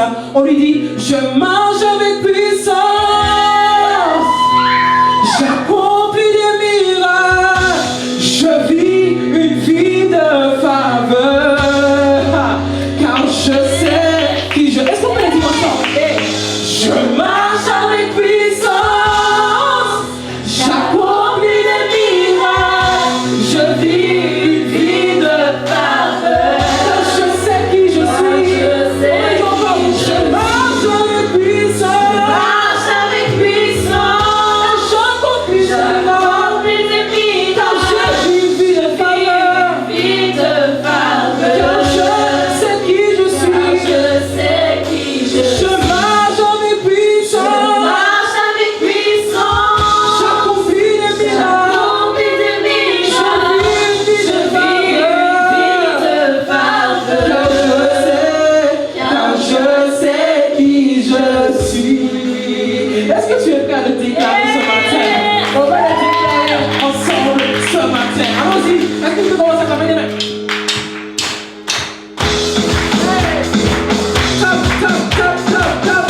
ça. On lui dit, je marche avec puissance. J'accomplis des miracles. Je vis une vie de faveur. Car je sais qui je... Est-ce qu'on peut le dire ensemble? Je marche avec puissance. J'accomplis des miracles. Je vis une vie de faveur. Car je sais qui je suis. Je marche avec puissance. J'accomplis des miracles. Car je vis une vie de faveur. Car je sais qui je suis. Je marche avec puissance. J'accomplis des miracles. Je vis une vie de faveur. Car je sais qui je suis. Est-ce que tu es prêt à le déclarer ce matin? On va le déclarer ensemble ce matin. Allons-y. Est-ce que tu commences à taper les mains? Tap, tap, tap, tap, tap.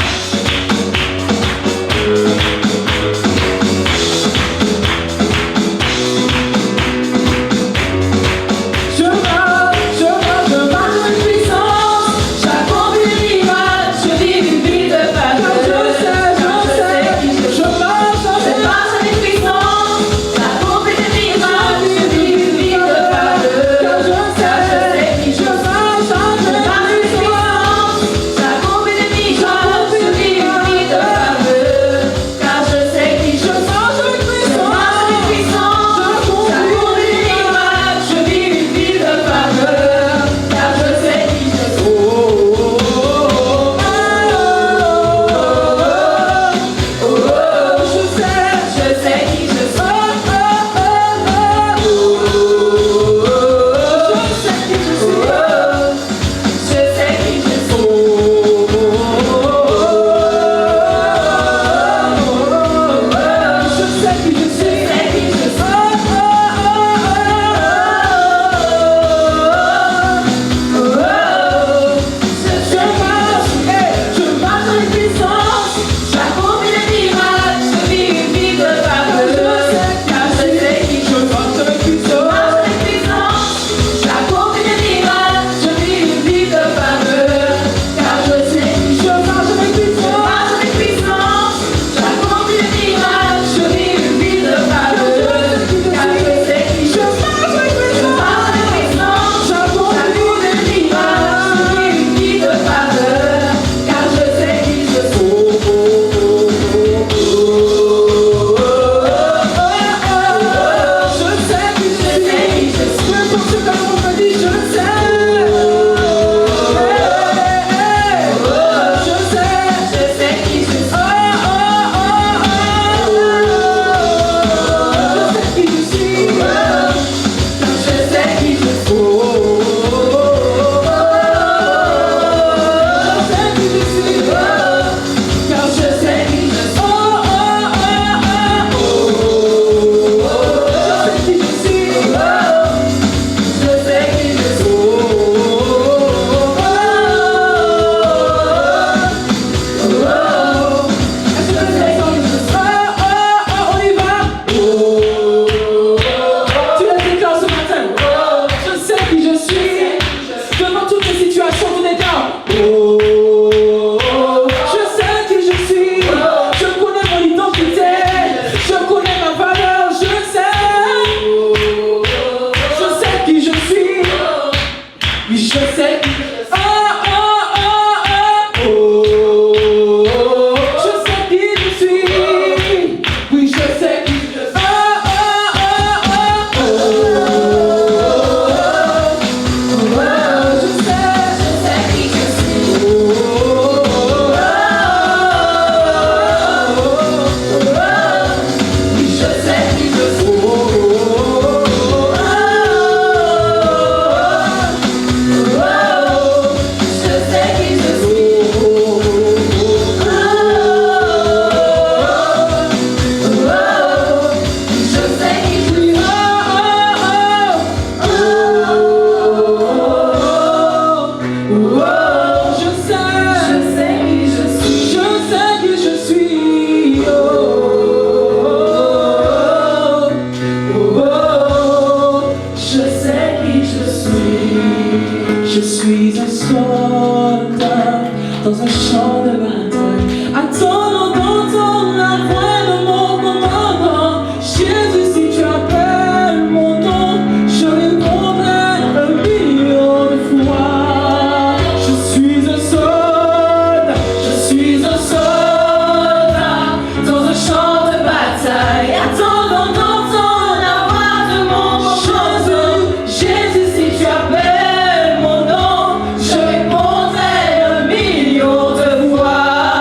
Je marche avec puissance. J'accomplis des miracles. Je vis une vie de faveur. Je sais qui je suis. Je marche avec puissance. J'accomplis des miracles. Je vis une vie de faveur. Car je sais qui je marche avec puissance. J'accomplis des miracles. Je vis une vie de faveur. Car je sais qui je marche avec puissance. J'accomplis des miracles. Je vis une vie de faveur. Car je sais qui je suis. Je sais qui je suis. Je suis un soldat dans un champ de bataille, attendant d'entendre la voix de mon commandant. Jésus, si tu appelles mon nom, je répondrai 1 000 000 de fois. Je suis un soldat, je suis un soldat dans un champ de bataille, attendant d'entendre la voix de mon commandant. Jésus, si tu appelles mon nom, je répondrai 1 000 000 de fois.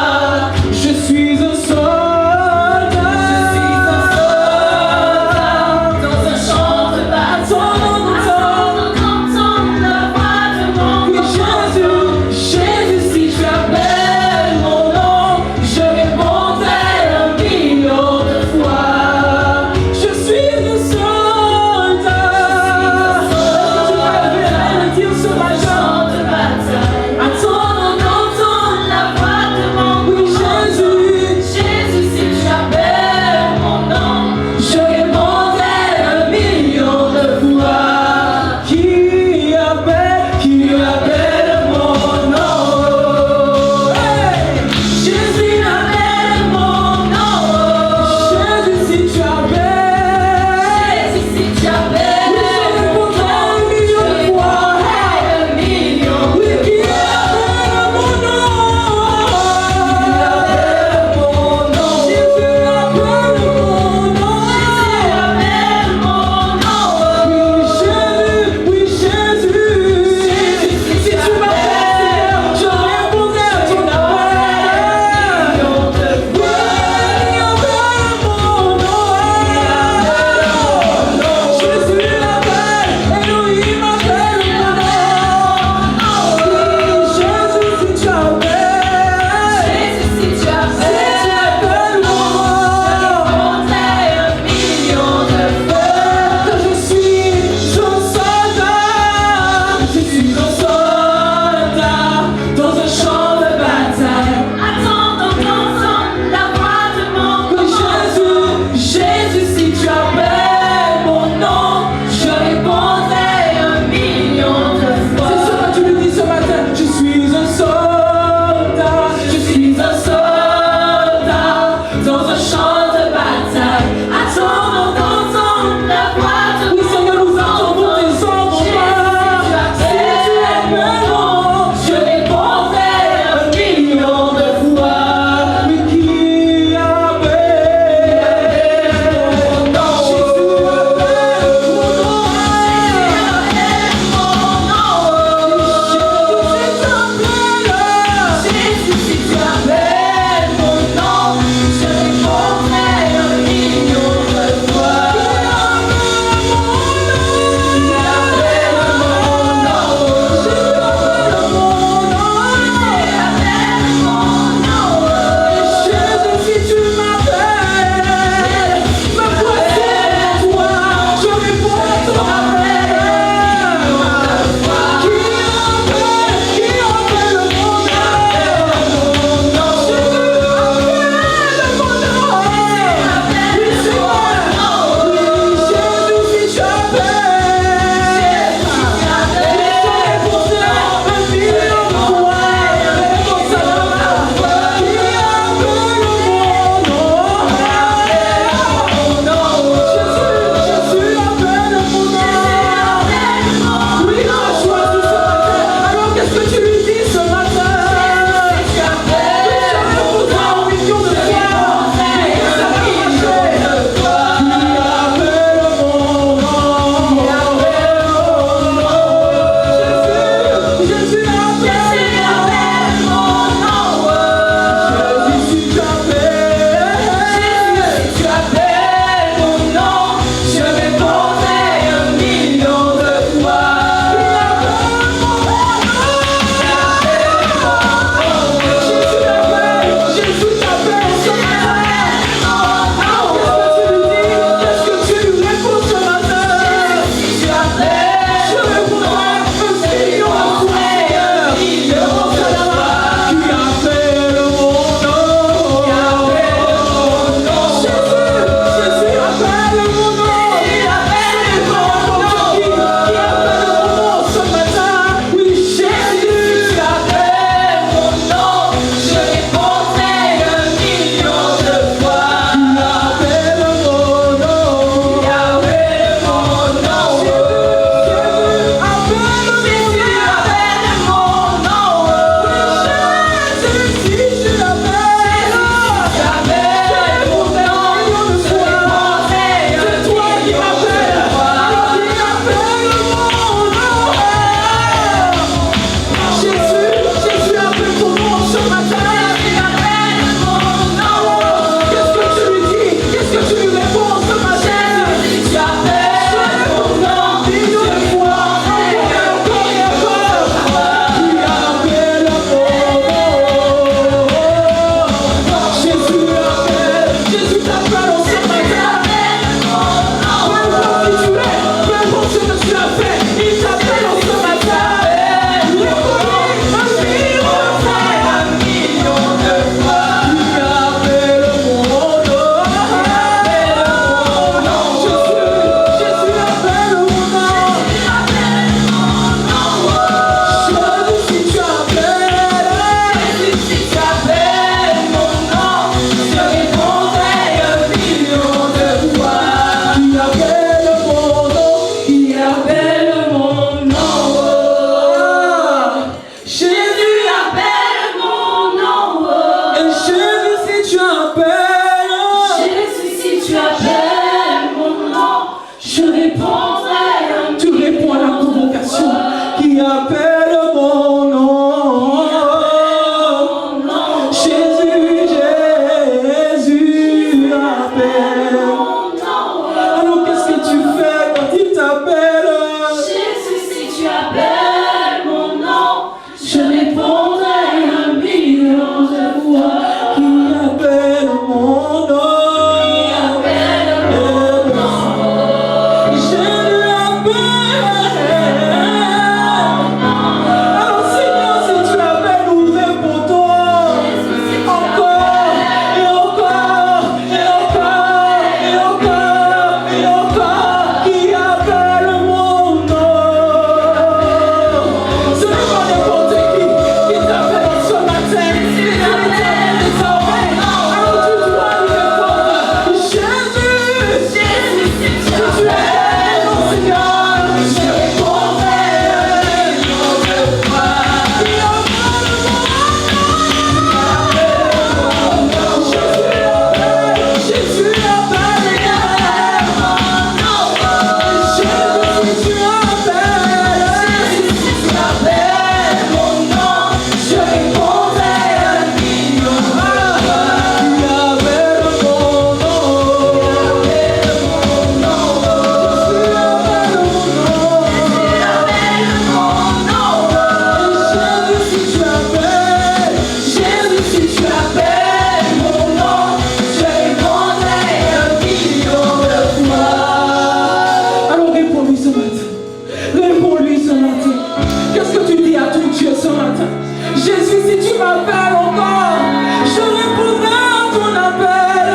m'appelles encore, je répondrai à ton appel.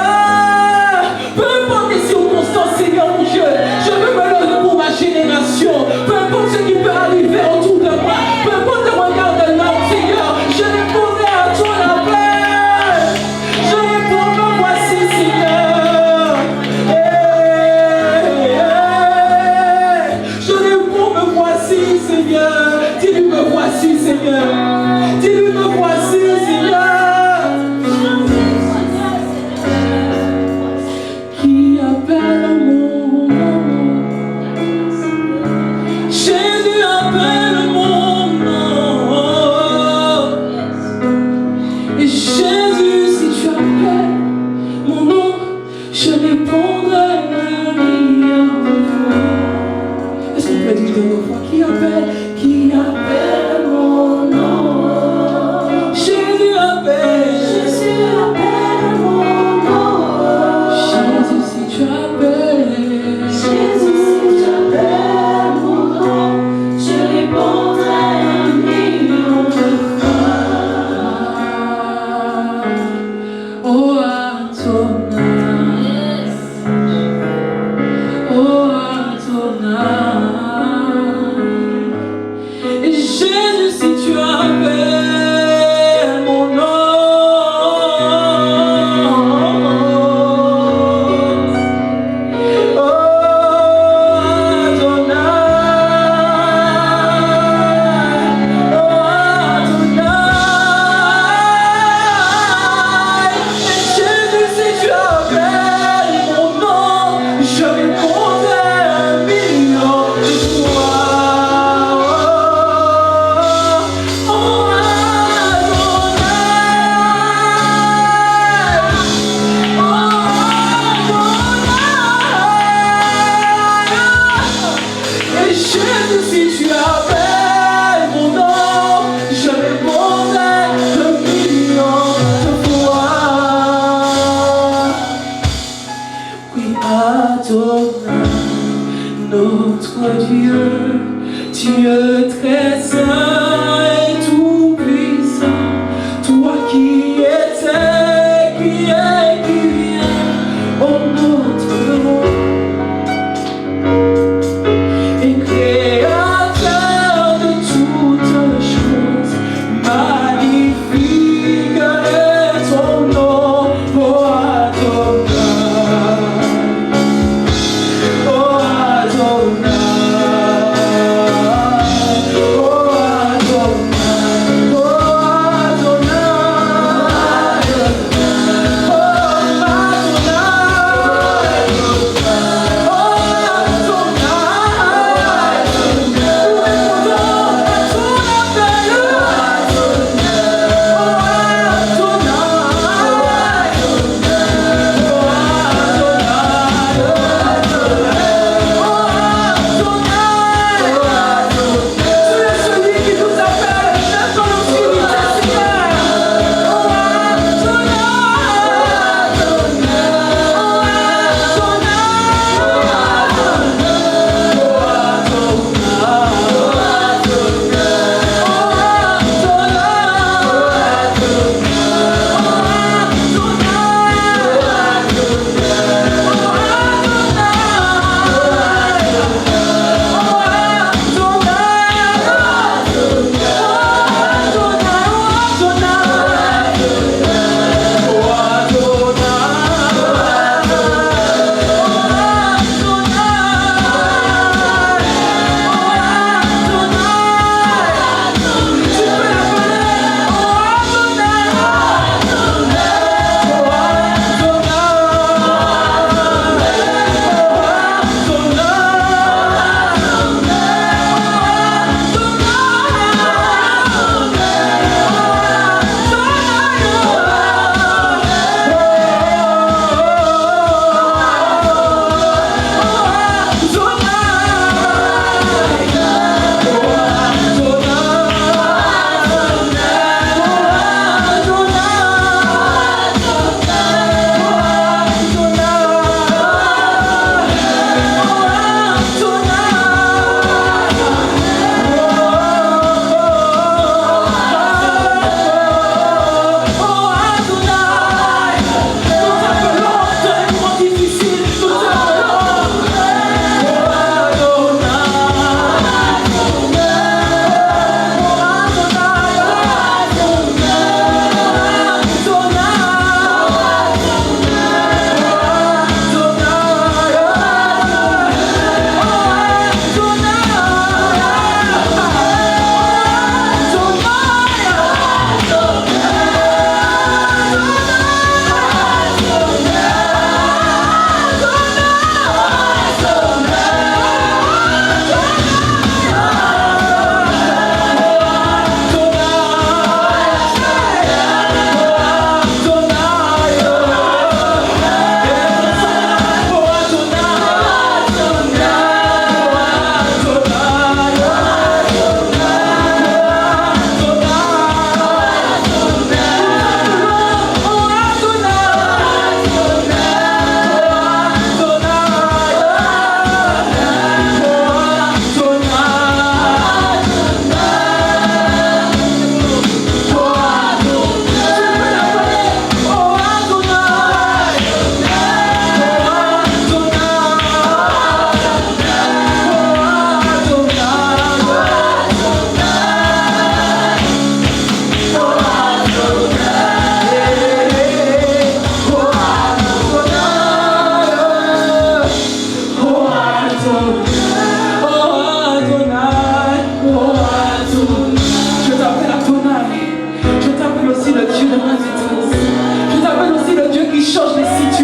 Peu importe les circonstances, Seigneur mon Dieu, je veux me lever pour ma génération. Peu importe ce qui peut arriver autour de moi, peu importe le regard de l'homme, Seigneur, je répondrai à ton appel. Je réponds, me voici, Seigneur. Je réponds, me voici, Seigneur. Dis-lui, me voici, Seigneur. Dis-lui, me voici, Seigneur. Qui appelle mon nom? Jésus appelle mon nom. Et Jésus, si tu appelles mon nom, je répondrai à fois. Est-ce qu'on peut dire de nos voix qui appelle mon nom?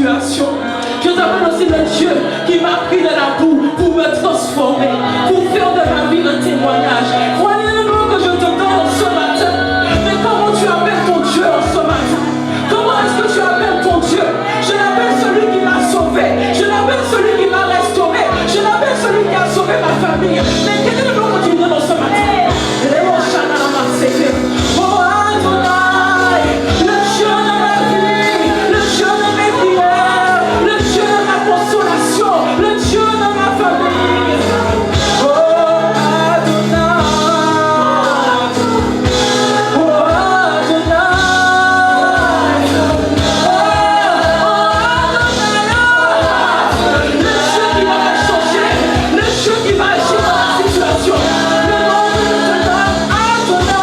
situation. Je t'appelle aussi le Dieu qui m'a pris de la boue pour me transformer, pour faire de ma vie un témoignage. Voyez le nom que je te donne ce matin. Mais comment tu appelles ton Dieu en ce matin? Comment est-ce que tu appelles ton Dieu? Je l'appelle celui qui m'a sauvé. Je l'appelle celui qui m'a restauré. Je l'appelle celui qui a sauvé ma famille. Mais quel est le nom que tu donnes ce matin? Oh Adonai, le Dieu de ma vie, le Dieu de mes prières, le Dieu de ma consolation, le Dieu de ma famille. Oh Adonai, oh Adonai, le Dieu qui va changer, le Dieu qui va agir dans la situation. Le nom que je te donne, Adonai.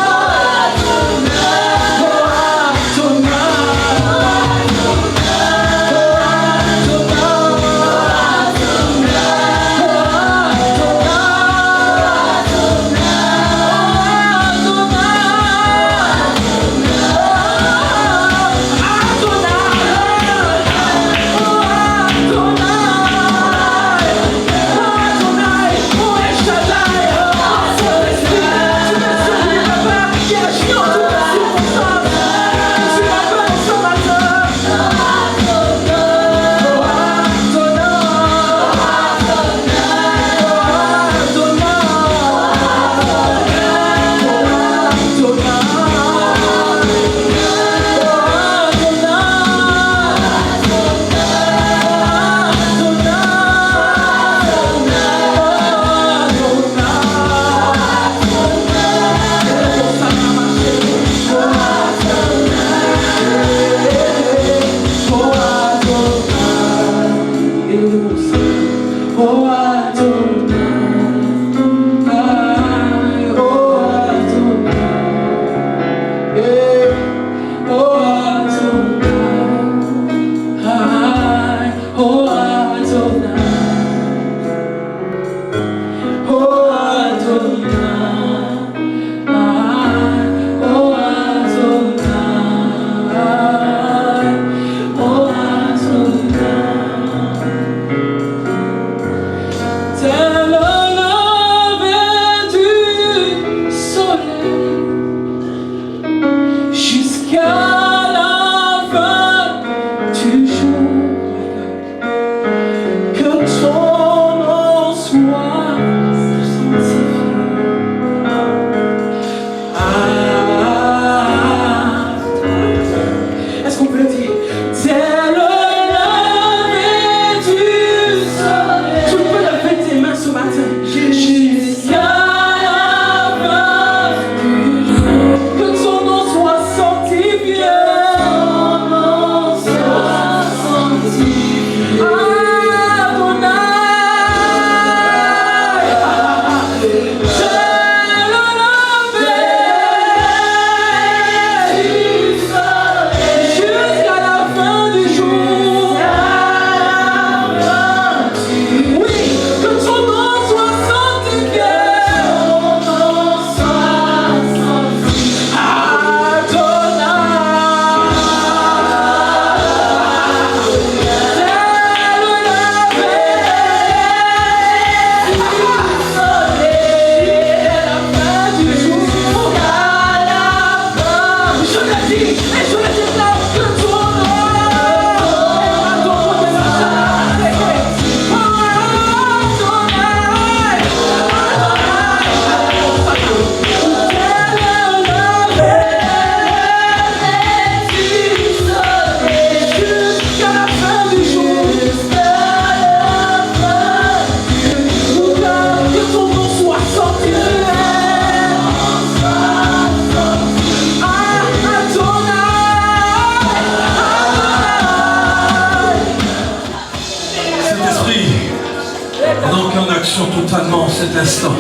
totalement cet instant.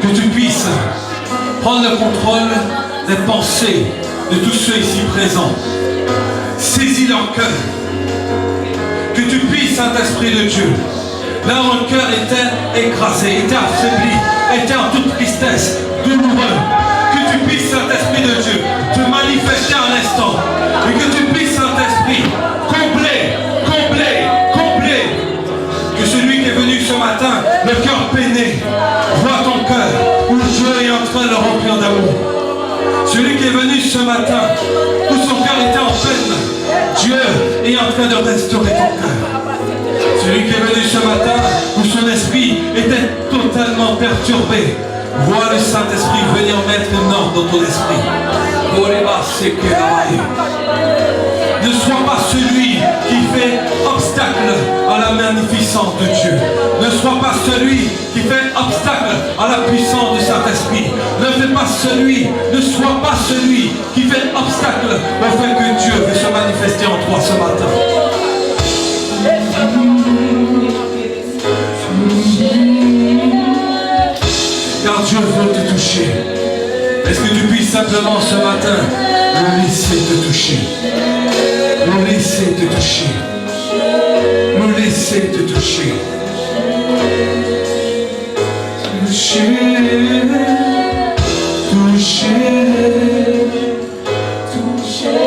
Que tu puisses prendre le contrôle des pensées de tous ceux ici présents. Saisis leur cœur. Que tu puisses, Saint-Esprit de Dieu, là où un cœur était écrasé, était affaibli, était en toute tristesse, douloureux, que tu puisses, Saint-Esprit de Dieu, te manifester un instant. Et que tu puisses, Saint-Esprit train de le remplir d'amour. Celui qui est venu ce matin, où son cœur était en peine, Dieu est en train de restaurer ton cœur. Celui qui est venu ce matin, où son esprit était totalement perturbé, vois le Saint-Esprit venir mettre un ordre dans ton esprit. Ne sois pas celui qui fait obstacle à la magnificence de Dieu. Ne sois pas celui qui fait obstacle à la puissance du Saint-Esprit. Ne sois pas celui qui fait obstacle au fait que Dieu veut se manifester en toi ce matin. Car Dieu veut te toucher. Est-ce que tu puisses simplement ce matin le laisser te toucher? Le laisser te toucher. Le laisser te toucher. Toucher. Toucher. Toucher.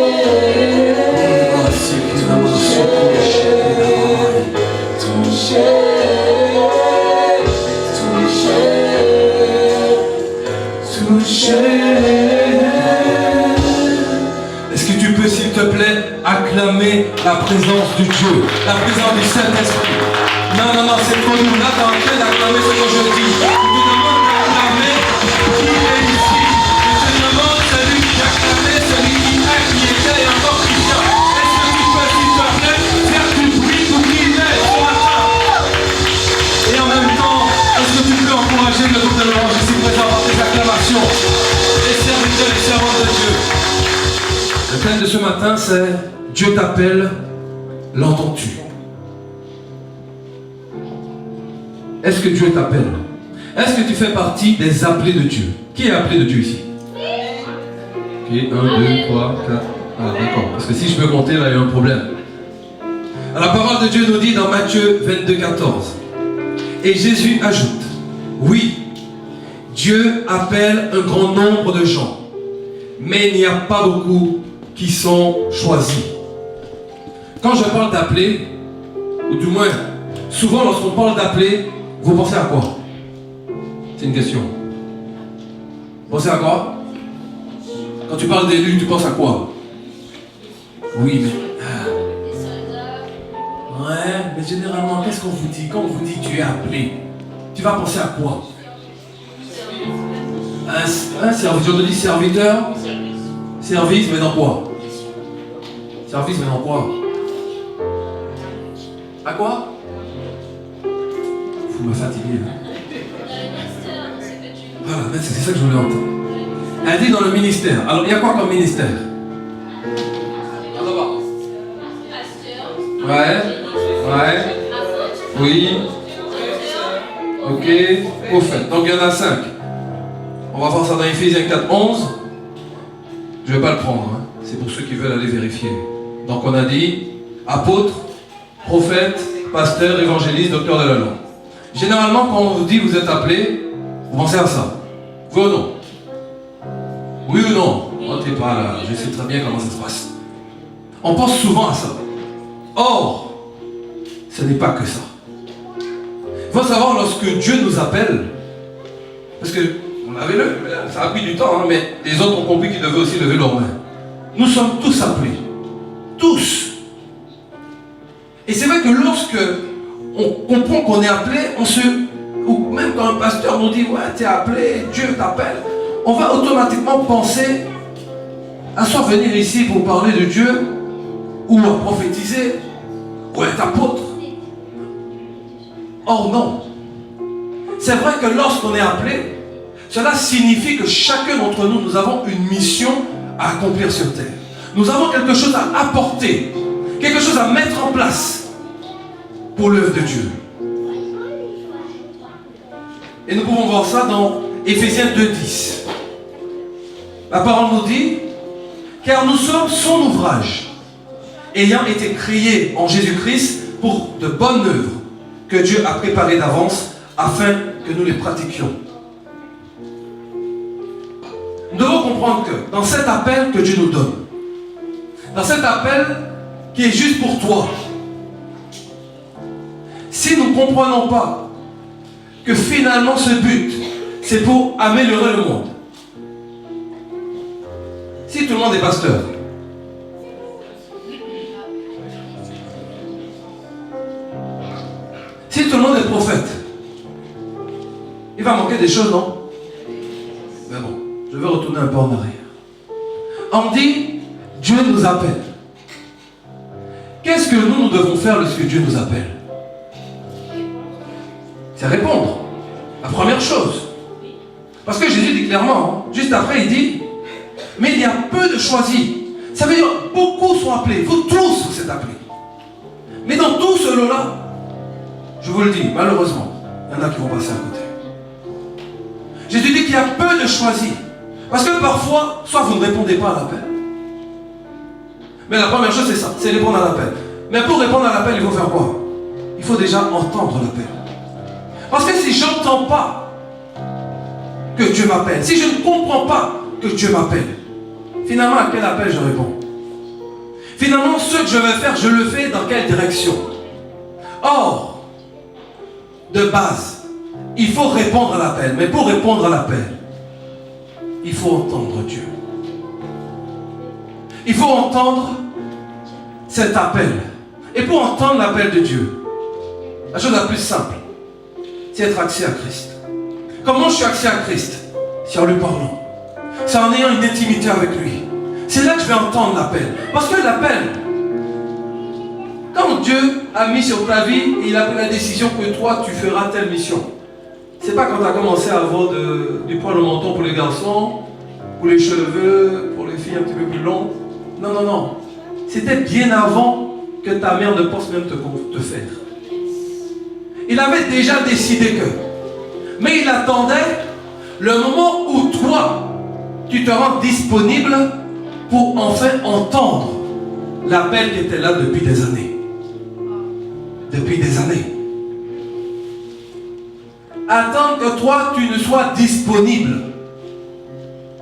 Est-ce que tu peux, s'il te plaît, acclamer la présence de Dieu, la présence du Saint-Esprit? Non, c'est trop nous. Là, tu es en train d'acclamer ce que je dis. Je te demande d'acclamer qui est ici. Je te demande celui qui a acclamé, celui qui était et encore qui vient. Est-ce que tu peux, s'il te plaît, faire du bruit pour qu'il est ce matin? Et en même temps, est-ce que tu peux encourager le groupe de l'orange ici présent par tes acclamations? Les serviteurs et servantes de Dieu. Le thème de ce matin, c'est Dieu t'appelle, l'entends-tu? Est-ce que Dieu t'appelle? Est-ce que tu fais partie des appelés de Dieu? Qui est appelé de Dieu ici? Ok, 1, 2, 3, 4. Ah, d'accord. Parce que si je peux compter, là, il y a un problème. La parole de Dieu nous dit dans Matthieu 22, 14. Et Jésus ajoute, oui, Dieu appelle un grand nombre de gens, mais il n'y a pas beaucoup qui sont choisis. Quand je parle d'appeler, ou du moins, souvent lorsqu'on parle d'appeler, vous pensez à quoi? C'est une question. Vous pensez à quoi? Quand tu parles d'élu, tu penses à quoi? Oui, mais... Ouais, mais généralement, qu'est-ce qu'on vous dit? Quand on vous dit tu es appelé, tu vas penser à quoi? Un serviteur, je te dis serviteur. Service, mais dans quoi? Service, mais dans quoi? À quoi? Vous me fatiguez. Voilà, c'est ça que je voulais entendre. Elle dit dans le ministère. Alors, il y a quoi comme ministère? Ouais. Oui. Ok. Prophète. Donc, il y en a 5. On va voir ça dans Éphésiens 4, 11. Je ne vais pas le prendre. Hein. C'est pour ceux qui veulent aller vérifier. Donc, on a dit apôtre, prophète, pasteur, évangéliste, docteur de la loi. Généralement, quand on vous dit vous êtes appelé, vous pensez à ça. Oui ou non? Oui ou non? Oh, t'es pas là. Je sais très bien comment ça se passe. On pense souvent à ça. Or, ce n'est pas que ça. Il faut savoir, lorsque Dieu nous appelle, parce que on avait le, ça a pris du temps, hein, mais les autres ont compris qu'ils devaient aussi lever leurs mains. Nous sommes tous appelés. Tous. Et c'est vrai que lorsque on comprend qu'on est appelé, ou même quand un pasteur nous dit, ouais, tu es appelé, Dieu t'appelle, on va automatiquement penser à soit venir ici pour parler de Dieu, ou à prophétiser, ou être apôtre. Or non. C'est vrai que lorsqu'on est appelé, cela signifie que chacun d'entre nous, nous avons une mission à accomplir sur terre. Nous avons quelque chose à apporter, quelque chose à mettre en place pour l'œuvre de Dieu. Et nous pouvons voir ça dans Éphésiens 2:10. La parole nous dit, car nous sommes son ouvrage, ayant été créés en Jésus-Christ pour de bonnes œuvres que Dieu a préparées d'avance afin que nous les pratiquions. Nous devons comprendre que dans cet appel que Dieu nous donne, dans cet appel qui est juste pour toi, si nous ne comprenons pas que finalement ce but, c'est pour améliorer le monde, Si tout le monde est pasteur, si tout le monde est prophète, il va manquer des choses, non? Mais bon, je vais retourner un peu en arrière. On dit, Dieu nous appelle. Qu'est-ce que nous devons faire lorsque Dieu nous appelle? C'est répondre. La première chose. Parce que Jésus dit clairement, juste après il dit, mais il y a peu de choisis. Ça veut dire, beaucoup sont appelés. Vous tous, vous êtes appelés. Mais dans tout cela, je vous le dis, malheureusement, il y en a qui vont passer à côté. Jésus dit qu'il y a peu de choisis. Parce que parfois, soit vous ne répondez pas à l'appel. Mais la première chose, c'est ça, c'est répondre à l'appel. Mais pour répondre à l'appel, il faut faire quoi? Il faut déjà entendre l'appel. Parce que si je n'entends pas que Dieu m'appelle, si je ne comprends pas que Dieu m'appelle, finalement, à quel appel je réponds? Finalement, ce que je vais faire, je le fais dans quelle direction? Or, de base, il faut répondre à l'appel. Mais pour répondre à l'appel, il faut entendre Dieu. Il faut entendre cet appel. Et pour entendre l'appel de Dieu, la chose la plus simple, c'est être axé à Christ. Comment je suis axé à Christ? C'est en lui parlant. C'est en ayant une intimité avec lui. C'est là que je vais entendre l'appel. Parce que l'appel, quand Dieu a mis sur ta vie et il a pris la décision que toi tu feras telle mission, c'est pas quand tu as commencé à avoir du poil au menton pour les garçons, pour les cheveux, pour les filles un petit peu plus longues. Non, non, non. C'était bien avant que ta mère ne pense même te faire. Il avait déjà décidé que. Mais il attendait le moment où toi, tu te rends disponible pour enfin entendre l'appel qui était là depuis des années. Depuis des années. Attends que toi, tu ne sois disponible.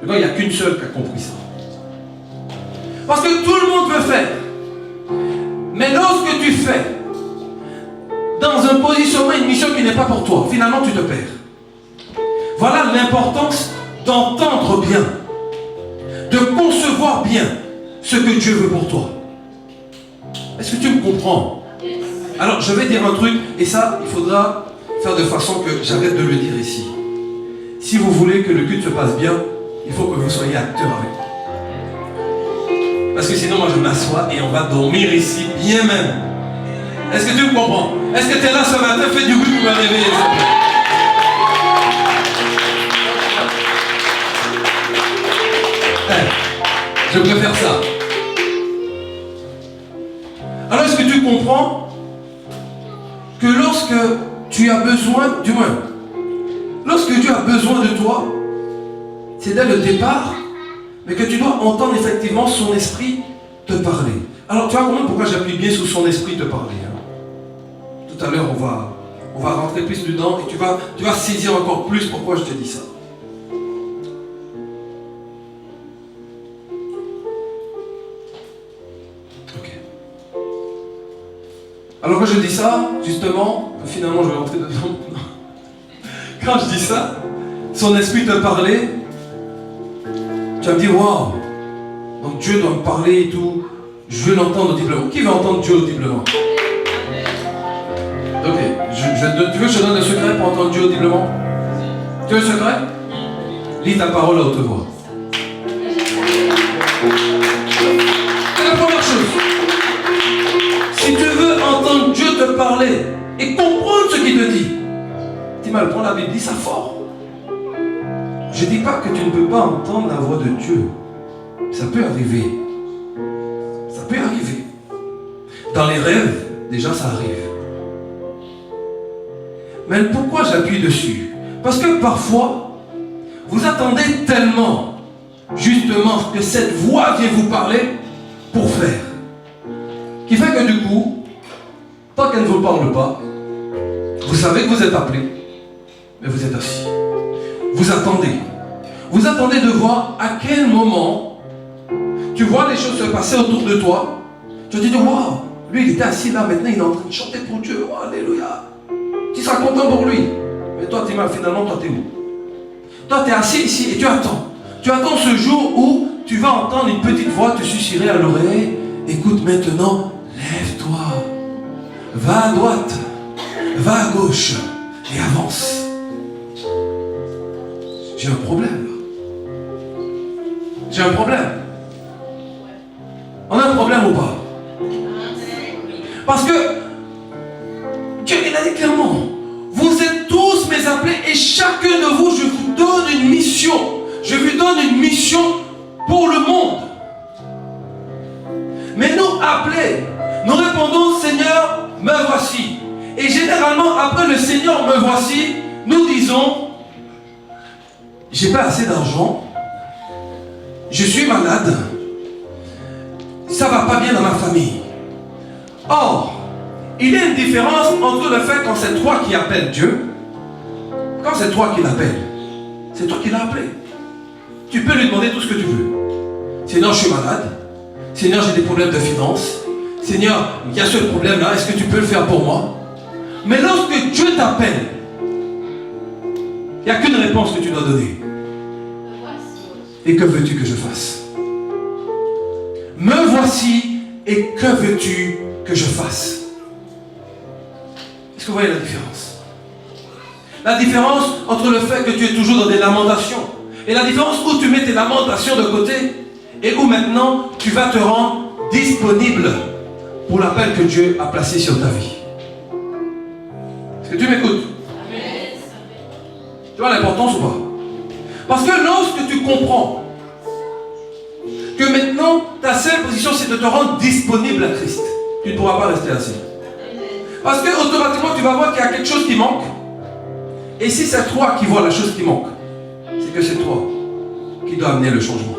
Il n'y a qu'une seule qui a compris ça. Parce que tout le monde veut faire. Mais lorsque tu fais dans un positionnement, une mission qui n'est pas pour toi, finalement tu te perds. Voilà l'importance d'entendre bien, de concevoir bien ce que Dieu veut pour toi. Est-ce que tu me comprends? Alors je vais dire un truc, et ça, il faudra faire de façon que j'arrête de le dire ici. Si vous voulez que le culte se passe bien, il faut que vous soyez acteur avec moi. Parce que sinon, moi je m'assois et on va dormir ici bien même. Est-ce que tu me comprends? Est-ce que tu es là ce matin? Fais du bruit pour me réveiller. Je préfère ça. Alors est-ce que tu comprends que lorsque tu as besoin, du moins, lorsque Dieu a besoin de toi, c'est dès le départ, mais que tu dois entendre effectivement son esprit te parler. Alors tu vas comprendre pourquoi j'appuie bien sur son esprit te parler. Tout à l'heure on va rentrer plus dedans et tu vas saisir encore plus pourquoi je te dis ça. Ok. Alors quand je dis ça, justement, finalement je vais rentrer dedans. Quand je dis ça, son esprit te parlait, tu vas me dire, waouh, donc Dieu doit me parler et tout, je veux l'entendre audiblement. Qui veut entendre Dieu audiblement? Ok, tu veux que je te donne le secret pour entendre Dieu audiblement? Tu veux le secret? Lis ta parole à haute voix. C'est la première chose. Si tu veux entendre Dieu te parler et comprendre ce qu'il te dit, dis mal, prends la Bible, dis ça fort. Je ne dis pas que tu ne peux pas entendre la voix de Dieu. Ça peut arriver. Ça peut arriver. Dans les rêves, déjà ça arrive. Mais pourquoi j'appuie dessus? Parce que parfois, vous attendez tellement, justement, que cette voix vienne vous parler pour faire. Qui fait que du coup, tant qu'elle ne vous parle pas, vous savez que vous êtes appelé, mais vous êtes assis. Vous attendez. Vous attendez de voir à quel moment tu vois les choses se passer autour de toi. Tu te dis, waouh, lui il était assis là, maintenant il est en train de chanter pour Dieu. Oh, alléluia. Tu seras content pour lui. Mais toi, finalement, toi, tu es où? Toi, tu es assis ici et tu attends. Tu attends ce jour où tu vas entendre une petite voix te susurrer à l'oreille. Écoute maintenant, lève-toi. Va à droite, va à gauche et avance. J'ai un problème. J'ai un problème. On a un problème ou pas? Parce que Dieu, il a dit clairement, vous êtes tous mes appelés et chacun de vous, je vous donne une mission. Je vous donne une mission pour le monde. Mais nous, appelés, nous répondons, Seigneur, me voici. Et généralement, après le Seigneur, me voici, nous disons, j'ai pas assez d'argent, je suis malade, ça va pas bien dans ma famille. Or, il y a une différence entre le fait quand c'est toi qui appelles Dieu, quand c'est toi qui l'appelles, c'est toi qui l'as appelé. Tu peux lui demander tout ce que tu veux. Seigneur, je suis malade. Seigneur, j'ai des problèmes de finances. Seigneur, il y a ce problème-là, est-ce que tu peux le faire pour moi? Mais lorsque Dieu t'appelle, il n'y a qu'une réponse que tu dois donner. Et que veux-tu que je fasse? Me voici, et que veux-tu que je fasse? Est-ce que vous voyez la différence? La différence entre le fait que tu es toujours dans des lamentations et la différence où tu mets tes lamentations de côté et où maintenant tu vas te rendre disponible pour l'appel que Dieu a placé sur ta vie. Est-ce que tu m'écoutes? Tu vois l'importance ou pas? Parce que lorsque tu comprends que maintenant ta seule position c'est de te rendre disponible à Christ, tu ne pourras pas rester assis. Parce que automatiquement tu vas voir qu'il y a quelque chose qui manque. Et si c'est toi qui vois la chose qui manque, c'est que c'est toi qui dois amener le changement.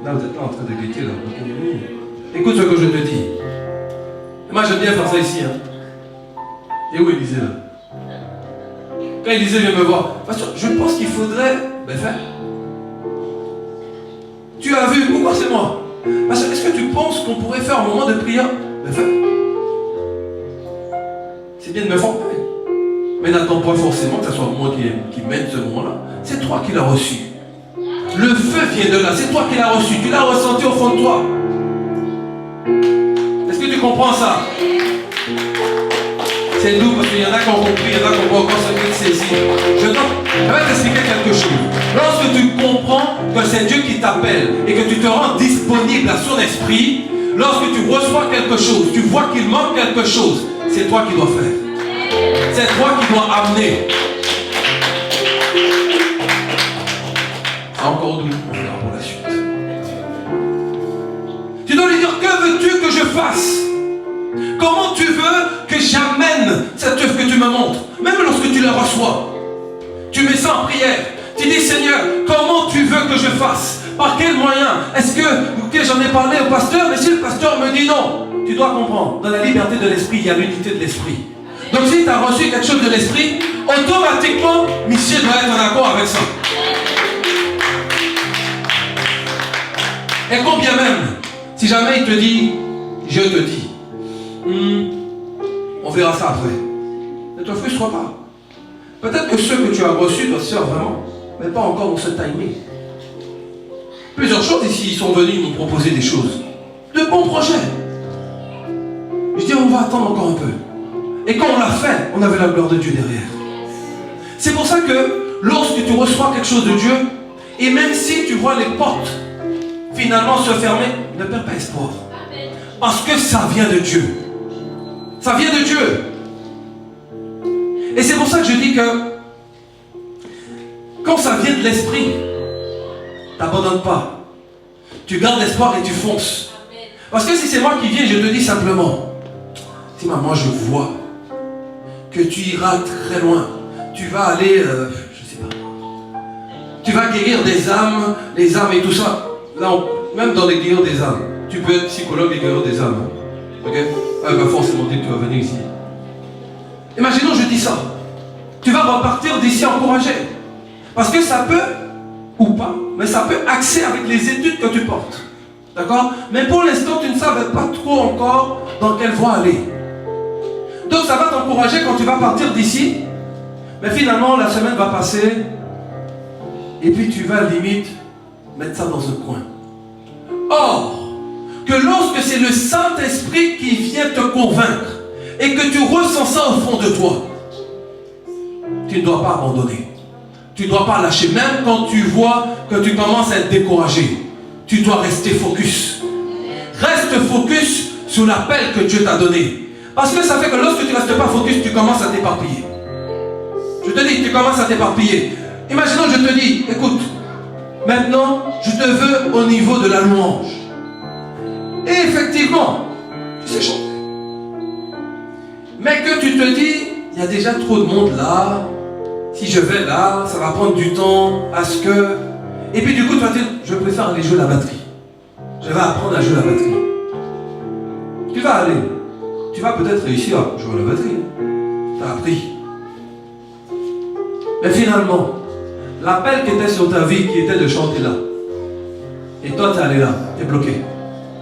Là vous êtes là en train de guetter là. Écoute ce que je te dis. Moi j'aime bien faire ça ici. Et où Élisée là? Quand Élisée vient me voir, pasteur, je pense qu'il faudrait faire. Tu as vu, pourquoi c'est moi? Pasteur, est-ce que tu penses qu'on pourrait faire un moment de prière? Faire. C'est bien de me former. Mais n'attends pas forcément que ce soit moi qui mène ce moment-là. C'est toi qui l'as reçu. Le feu vient de là. C'est toi qui l'as reçu. Tu l'as ressenti au fond de toi. Est-ce que tu comprends ça? C'est nous parce qu'il y en a qui ont compris, il y en a qui n'ont pas encore saisi. Je vais t'expliquer quelque chose. Lorsque tu comprends que c'est Dieu qui t'appelle et que tu te rends disponible à son esprit, lorsque tu reçois quelque chose, tu vois qu'il manque quelque chose, c'est toi qui dois faire. C'est toi qui dois amener. Encore d'où on verra pour la suite. Tu dois lui dire, que veux-tu que je fasse? Comment tu veux que j'amène cette œuvre que tu me montres? Même lorsque tu la reçois, tu mets ça en prière. Tu dis, Seigneur, comment tu veux que je fasse? Par quel moyen? Est-ce que j'en ai parlé au pasteur? Mais si le pasteur me dit non, tu dois comprendre. Dans la liberté de l'esprit, il y a l'unité de l'esprit. Donc si tu as reçu quelque chose de l'esprit, automatiquement, Michel doit être en accord avec ça. Et combien même, si jamais il te dit, je te dis, on verra ça après. Ne te frustre pas. Peut-être que ceux que tu as reçus doivent se faire vraiment, mais pas encore dans ce timing. Plusieurs choses ici, ils sont venus nous proposer des choses. De bons projets. Je dis, on va attendre encore un peu. Et quand on l'a fait, on avait la gloire de Dieu derrière. C'est pour ça que lorsque tu reçois quelque chose de Dieu, et même si tu vois les portes finalement se fermer, ne perds pas espoir. Parce que ça vient de Dieu. Ça vient de Dieu. Et c'est pour ça que je dis que quand ça vient de l'esprit, t'abandonnes pas. Tu gardes l'espoir et tu fonces. Parce que si c'est moi qui viens, je te dis simplement, si maman, je vois que tu iras très loin. Tu vas aller, je sais pas, tu vas guérir des âmes, les âmes et tout ça. Là, même dans les guérir des âmes, tu peux être psychologue et guérir des âmes. Ok? Elle va forcément dire que tu vas venir ici. Imaginons, je dis ça. Tu vas repartir d'ici encouragé. Parce que ça peut, ou pas, mais ça peut axer avec les études que tu portes. D'accord? Mais pour l'instant, tu ne savais pas trop encore dans quelle voie aller. Donc ça va t'encourager quand tu vas partir d'ici. Mais finalement, la semaine va passer. Et puis tu vas limite mettre ça dans un coin. Or, que lorsque c'est le Saint-Esprit qui vient te convaincre et que tu ressens ça au fond de toi, tu ne dois pas abandonner. Tu ne dois pas lâcher. Même quand tu vois que tu commences à être découragé, tu dois rester focus. Reste focus sur l'appel que Dieu t'a donné. Parce que ça fait que lorsque tu ne restes pas focus, tu commences à t'éparpiller. Je te dis que tu commences à t'éparpiller. Imaginons, je te dis, écoute, maintenant, je te veux au niveau de la louange. Et effectivement, tu sais chanter. Mais que tu te dis, il y a déjà trop de monde là. Si je vais là, ça va prendre du temps à ce que... Et puis du coup, tu vas dire, je préfère aller jouer la batterie. Je vais apprendre à jouer la batterie. Tu vas aller. Tu vas peut-être réussir à jouer la batterie. Tu as appris. Mais finalement, l'appel qui était sur ta vie, qui était de chanter là, et toi tu es allé là, tu es bloqué.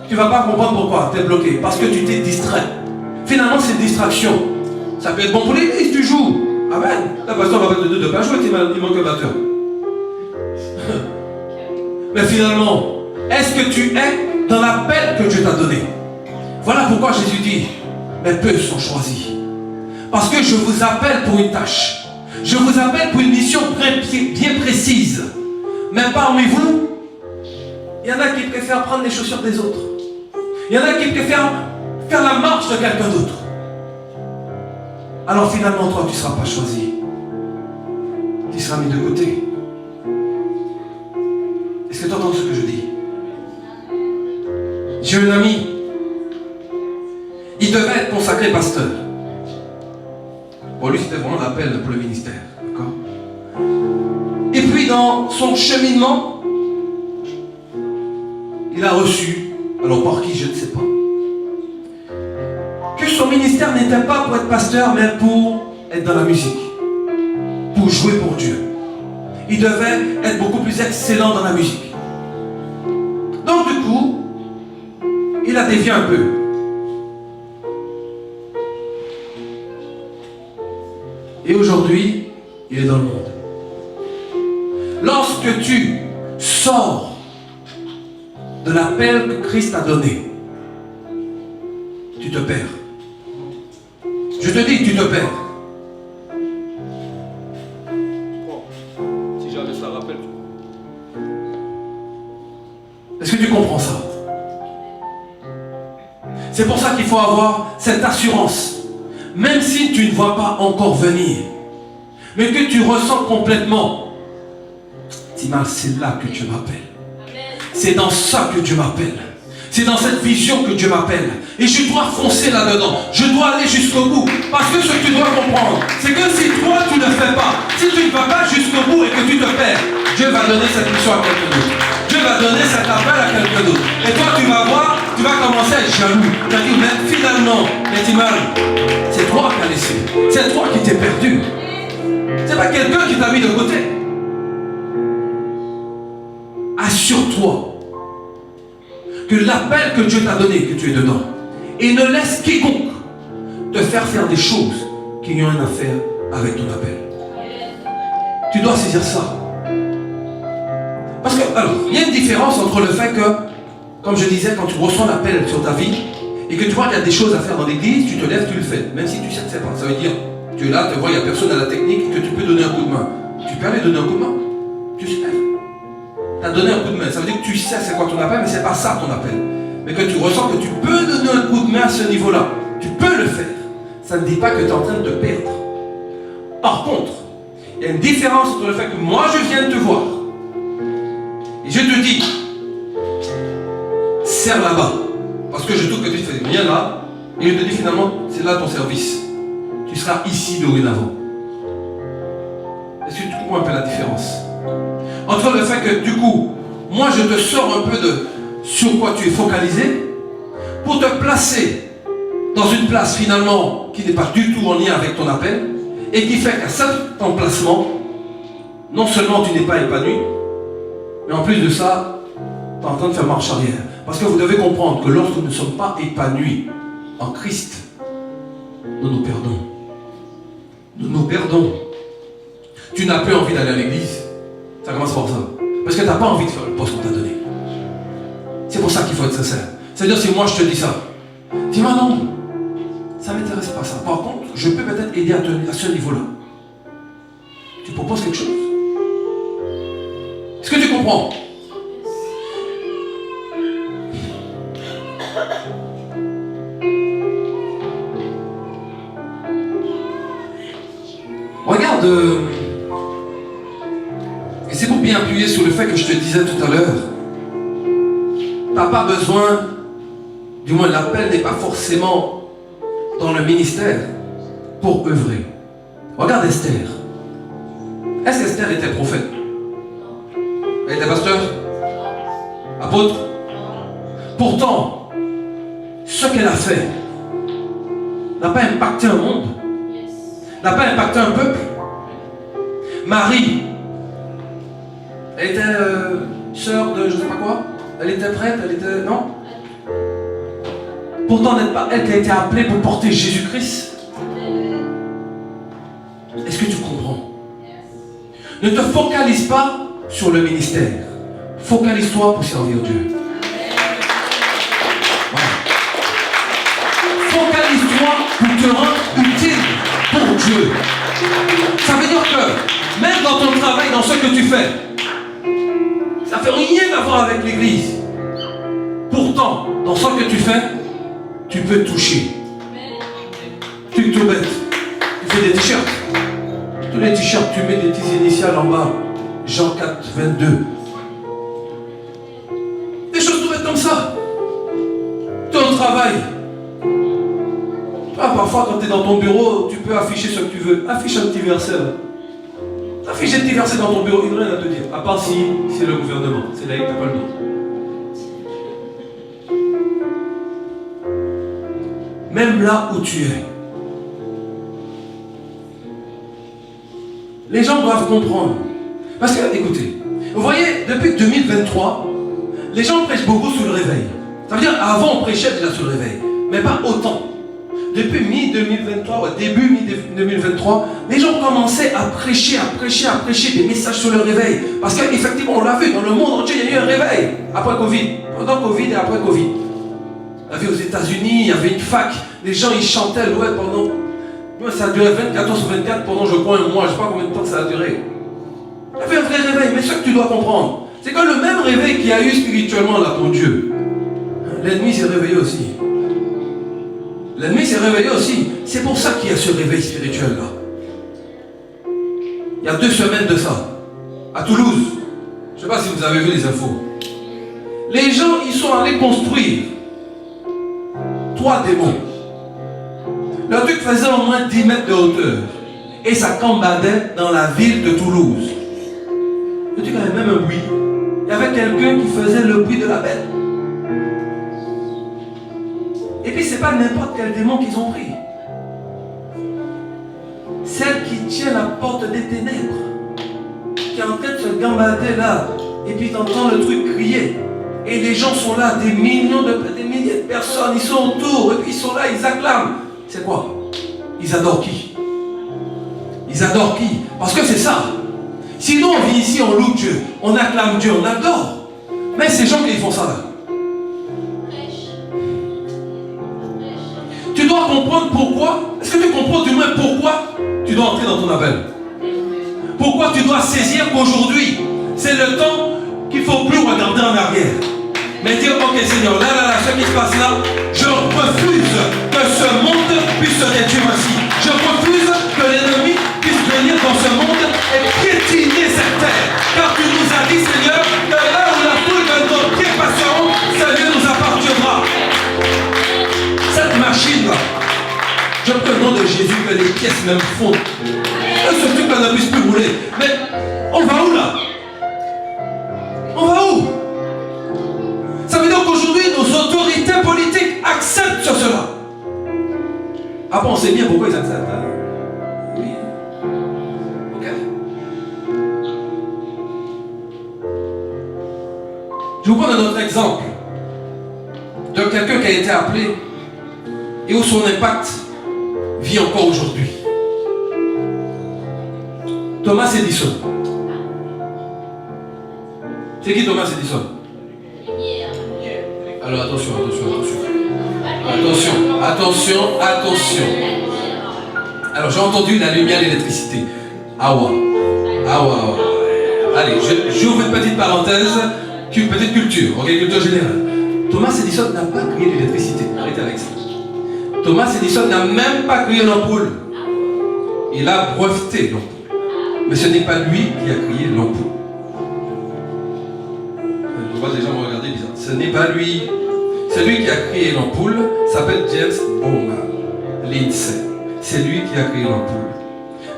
Tu ne vas pas comprendre pourquoi tu es bloqué, parce que tu t'es distrait. Finalement, c'est une distraction. Ça peut être bon pour l'église, tu joues. Amen. La pasteur va pas te dire de ne pas jouer, il manque un batteur. Mais finalement, est-ce que tu es dans l'appel que Dieu t'a donné? Voilà pourquoi Jésus dit, mais peu sont choisis. Parce que je vous appelle pour une tâche. Je vous appelle pour une mission bien précise. Mais parmi vous, il y en a qui préfèrent prendre les chaussures des autres. Il y en a qui préfèrent faire la marche de quelqu'un d'autre. Alors finalement, toi, tu ne seras pas choisi. Tu seras mis de côté. Est-ce que tu entends ce que je dis? J'ai un ami. Il devait être consacré pasteur. Pour lui, c'était vraiment l'appel pour le ministère. D'accord? Et puis, dans son cheminement, il a reçu, alors par qui, je ne sais pas, que son ministère n'était pas pour être pasteur, mais pour être dans la musique, pour jouer pour Dieu. Il devait être beaucoup plus excellent dans la musique. Donc du coup, il a dévié un peu. Et aujourd'hui, il est dans le monde. Lorsque tu sors de l'appel que Christ a donné, tu te perds. Je te dis que tu te perds. Si jamais ça rappelle. Est-ce que tu comprends ça? C'est pour ça qu'il faut avoir cette assurance. Même si tu ne vois pas encore venir, mais que tu ressens complètement, Timal, c'est là que Dieu m'appelle. C'est dans ça que Dieu m'appelle. C'est dans cette vision que Dieu m'appelle. Et je dois foncer là-dedans. Je dois aller jusqu'au bout. Parce que ce que tu dois comprendre, c'est que si toi tu ne le fais pas, si tu ne vas pas jusqu'au bout et que tu te perds, Dieu va donner cette mission à quelqu'un d'autre. Dieu va donner cet appel à quelqu'un d'autre. Et toi tu vas voir, tu vas commencer à être jaloux. Tu vas dire, mais finalement, c'est toi qui as laissé. C'est toi qui t'es perdu. C'est pas quelqu'un qui t'a mis de côté. Assure-toi que l'appel que Dieu t'a donné, que tu es dedans, et ne laisse quiconque te faire des choses qui n'ont rien à faire avec ton appel. Tu dois saisir ça. Parce que, alors, il y a une différence entre le fait que, comme je disais, quand tu reçois l'appel sur ta vie, et que tu vois qu'il y a des choses à faire dans l'église, tu te lèves, tu le fais. Même si tu sais que c'est pas. Ça veut dire, tu es là, tu vois, il n'y a personne à la technique, que tu peux donner un coup de main. Tu peux aller donner un coup de main. Tu sais. Tu as donné un coup de main. Ça veut dire que tu sais c'est quoi ton appel, mais ce n'est pas ça ton appel. Mais que tu ressens que tu peux donner un coup de main à ce niveau-là. Tu peux le faire. Ça ne dit pas que tu es en train de te perdre. Par contre, il y a une différence entre le fait que moi je viens de te voir et je te dis, serre là-bas. Parce que je trouve que tu fais rien là. Et je te dis finalement, c'est là ton service. Tu seras ici dorénavant. Est-ce que tu comprends un peu la différence? Entre le fait que du coup, moi je te sors un peu de sur quoi tu es focalisé pour te placer dans une place finalement qui n'est pas du tout en lien avec ton appel et qui fait qu'à cet emplacement, non seulement tu n'es pas épanoui, mais en plus de ça, tu es en train de faire marche arrière. Parce que vous devez comprendre que lorsque nous ne sommes pas épanouis en Christ, nous nous perdons. Nous nous perdons. Tu n'as plus envie d'aller à l'église. Ça commence par ça. Parce que tu n'as pas envie de faire le poste qu'on t'a donné. C'est pour ça qu'il faut être sincère. C'est-à-dire, si moi je te dis ça, dis-moi non, ça ne m'intéresse pas ça. Par contre, je peux peut-être aider à ce niveau-là. Tu proposes quelque chose. Est-ce que tu comprends? Regarde, et c'est pour bien appuyer sur le fait que je te disais tout à l'heure, tu n'as pas besoin, du moins l'appel n'est pas forcément dans le ministère pour œuvrer. Regarde Esther. Est-ce qu'Esther était prophète? Elle était pasteur? Apôtre? Pourtant, ce qu'elle a fait n'a pas impacté un monde, n'a pas impacté un peuple. Marie, elle était sœur de je ne sais pas quoi, elle était prêtre, elle était... Non? Pourtant, n'est-ce pas elle qui a été appelée pour porter Jésus-Christ? Est-ce que tu comprends? Ne te focalise pas sur le ministère. Focalise-toi pour servir Dieu. Voilà. Focalise-toi pour te rendre utile pour Dieu. Ça veut dire que, même dans ton travail, dans ce que tu fais, ça ne fait rien à voir avec l'église. Pourtant, dans ce que tu fais, tu peux toucher. Tu te bêtes. Tu fais des t-shirts. Tous les t-shirts, tu mets des petites initiales en bas. Jean 4, 22. Des choses tout bêtes comme ça. Ton travail. Ah, parfois, quand tu es dans ton bureau, tu peux afficher ce que tu veux. Affiche un petit verset. Affiche un petit verset dans ton bureau. Il n'y a rien à te dire. À part si c'est le gouvernement. C'est là que tu n'as pas le droit. Même là où tu es. Les gens doivent comprendre. Parce que, écoutez, vous voyez, depuis 2023, les gens prêchent beaucoup sous le réveil. Ça veut dire, avant, on prêchait déjà sous le réveil. Mais pas autant. Depuis mi-2023, début mi-2023, les gens commençaient à prêcher des messages sur le réveil. Parce qu'effectivement, on l'a vu, dans le monde entier, il y a eu un réveil. Après Covid. Pendant Covid et après Covid. On l'a vu aux États-Unis, il y avait une fac. Les gens, ils chantaient l'ouest pendant... Ça a duré 24 sur 24 pendant, je crois, un mois. Je ne sais pas combien de temps ça a duré. Il y avait un vrai réveil. Mais ce que tu dois comprendre, c'est que le même réveil qu'il y a eu spirituellement là pour Dieu, l'ennemi s'est réveillé aussi. L'ennemi s'est réveillé aussi. C'est pour ça qu'il y a ce réveil spirituel là. Il y a 2 semaines de ça, à Toulouse. Je ne sais pas si vous avez vu les infos. Les gens, ils sont allés construire 3 démons. Le truc faisait au moins 10 mètres de hauteur. Et ça cambadait dans la ville de Toulouse. Le truc avait même un bruit. Il y avait quelqu'un qui faisait le bruit de la bête. Et puis c'est pas n'importe quel démon qu'ils ont pris. Celle qui tient la porte des ténèbres. Qui est en train de se gambader là. Et puis tu entends le truc crier. Et les gens sont là, des milliers de personnes, ils sont autour. Et puis ils sont là, ils acclament. C'est quoi? Ils adorent qui? Ils adorent qui? Parce que c'est ça. Sinon on vit ici, on loue Dieu, on acclame Dieu, on adore. Mais ces gens qui font ça là. Tu dois comprendre pourquoi. Est-ce que tu comprends du moins pourquoi tu dois entrer dans ton appel? Pourquoi tu dois saisir qu'aujourd'hui, c'est le temps qu'il ne faut plus regarder en arrière. Mais dire, ok Seigneur, là, ce qui se passe là, je refuse que ce monde puisse se réduire ainsi. Je refuse que l'ennemi puisse venir dans ce monde et piétiner cette terre. Car tu nous as dit, Seigneur, que là où la foule de nos pieds passeront, ce lieu nous appartiendra. Cette machine-là, je prie au nom de Jésus que les pièces même fondent. Que ce truc-là ne puisse plus rouler. Mais on va où là? On va où? Ça veut dire qu'aujourd'hui, nos autorités politiques acceptent sur cela. Ah bon, on sait bien pourquoi ils acceptent. Hein? Oui. Ok. Je vous prends un autre exemple de quelqu'un qui a été appelé et où son impact vit encore aujourd'hui. Thomas Edison. C'est qui Thomas Edison? Alors attention. Alors j'ai entendu la lumière et l'électricité. Awa. Allez, j'ouvre une petite parenthèse, une petite culture, ok, culture générale. Thomas Edison n'a pas créé l'électricité. Arrêtez avec ça. Thomas Edison n'a même pas créé l'ampoule. Il a breveté l'ampoule. Mais ce n'est pas lui qui a créé l'ampoule. Je vois des gens me regarder bizarre. Ce n'est pas lui. Celui qui a créé l'ampoule s'appelle James Bowman Lindsay. C'est lui qui a créé l'ampoule.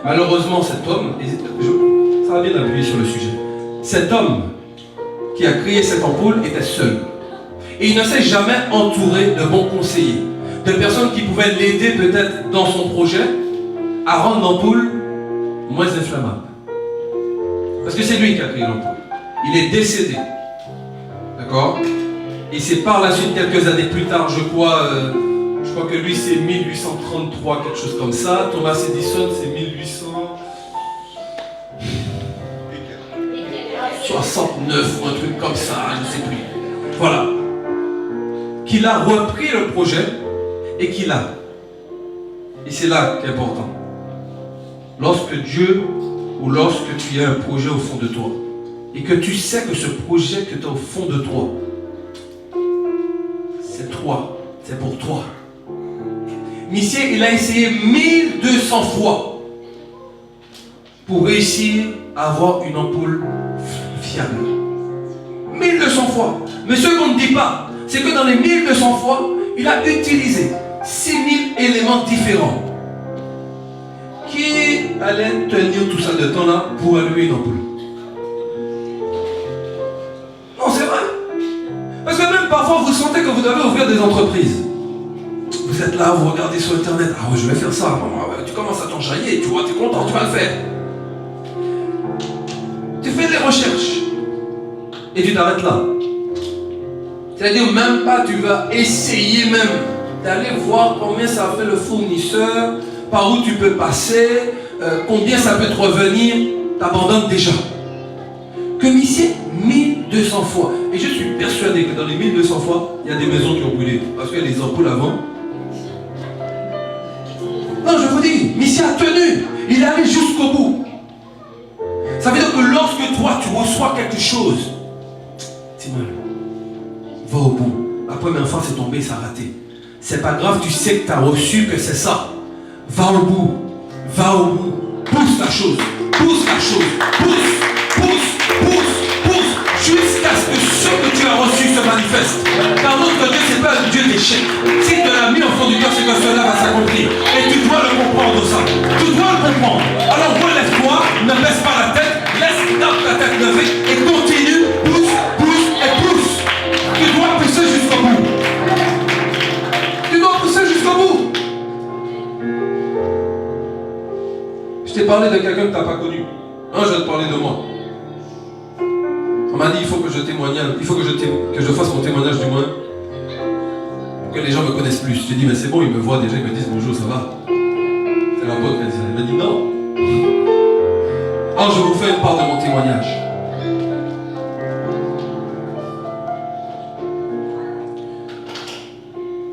Malheureusement, cet homme, ça va bien appuyer sur le sujet. Cet homme qui a créé cette ampoule était seul. Et il ne s'est jamais entouré de bons conseillers, de personnes qui pouvaient l'aider peut-être dans son projet à rendre l'ampoule moins inflammable. Parce que c'est lui qui a créé l'ampoule. Il est décédé. D'accord? Et c'est par la suite, quelques années plus tard, je crois que lui c'est 1833, quelque chose comme ça. Thomas Edison c'est 1869 ou un truc comme ça, je ne sais plus. Voilà. Qu'il a repris le projet et qu'il a. Et c'est là qui est important. Lorsque Dieu ou lorsque tu as un projet au fond de toi et que tu sais que ce projet que tu as au fond de toi, c'est toi, c'est pour toi. Missier, il a essayé 1200 fois pour réussir à avoir une ampoule fiable. 1200 fois. Mais ce qu'on ne dit pas, c'est que dans les 1200 fois, il a utilisé 6000 éléments différents qui allaient tenir tout ça de temps là pour allumer une ampoule. Non, c'est vrai. Parce que même parfois, vous sentez que vous devez ouvrir des entreprises. Vous êtes là, vous regardez sur Internet. Ah ouais, je vais faire ça. Tu commences à t'enjailler, tu vois, tu es content, tu vas le faire. Tu fais des recherches. Et tu t'arrêtes là. C'est-à-dire même pas, tu vas essayer même d'aller voir combien ça fait le fournisseur, par où tu peux passer, combien ça peut te revenir. T'abandonnes déjà. Que Missier, 1200 fois. Et je suis persuadé que dans les 1200 fois, il y a des maisons qui ont brûlé. Parce qu'il y a des ampoules avant. Non, je vous dis, Missier a tenu. Il est allé jusqu'au bout. Ça veut dire que lorsque toi, tu reçois quelque chose, Timon, va au bout. La première fois, c'est tombé, ça a raté. C'est pas grave, tu sais que tu as reçu, que c'est ça. Va au bout. Va au bout. Pousse la chose. Pousse la chose. Pousse. Jusqu'à ce que ce que tu as reçu se manifeste. Car notre Dieu, ce n'est pas un Dieu d'échec. Si tu l'as mis au fond du cœur, c'est que cela va s'accomplir. Et tu dois le comprendre, ça. Tu dois le comprendre. Alors relève-toi, ne baisse pas la tête, laisse ta tête levée et continue, pousse et pousse. Tu dois pousser jusqu'au bout. Tu dois pousser jusqu'au bout. Je t'ai parlé de quelqu'un que tu n'as pas connu. Je vais te parler de moi. On m'a dit il faut que je témoigne, il faut que je fasse mon témoignage du moins pour que les gens me connaissent plus. J'ai dit mais c'est bon, ils me voient déjà, ils me disent bonjour, ça va. C'est l'apôtre qui a dit ça. Il m'a dit non. Alors je vous fais une part de mon témoignage.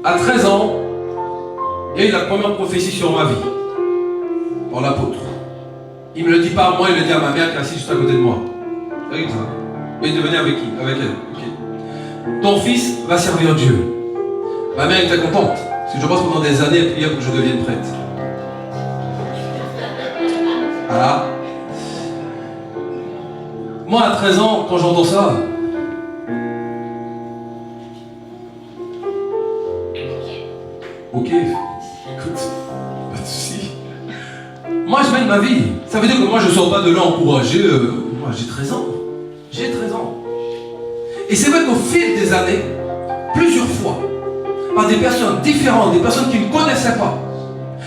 À 13 ans, il y a eu la première prophétie sur ma vie par l'apôtre. Il ne me le dit pas à moi, il le dit à ma mère qui est assise juste à côté de moi. C'est vrai que ça. Et il devenait avec qui? Avec elle. Okay. Ton fils va servir Dieu. Ma mère était contente. Parce que je pense pendant des années, elle priait pour que je devienne prêtre. Voilà. Moi, à 13 ans, quand j'entends ça, ok, écoute, pas de soucis. Moi, je mène ma vie. Ça veut dire que moi, je ne sors pas de là encouragé. Moi, j'ai 13 ans. J'ai 13 ans. Et c'est vrai qu'au fil des années, plusieurs fois, par des personnes différentes, des personnes qui ne connaissaient pas,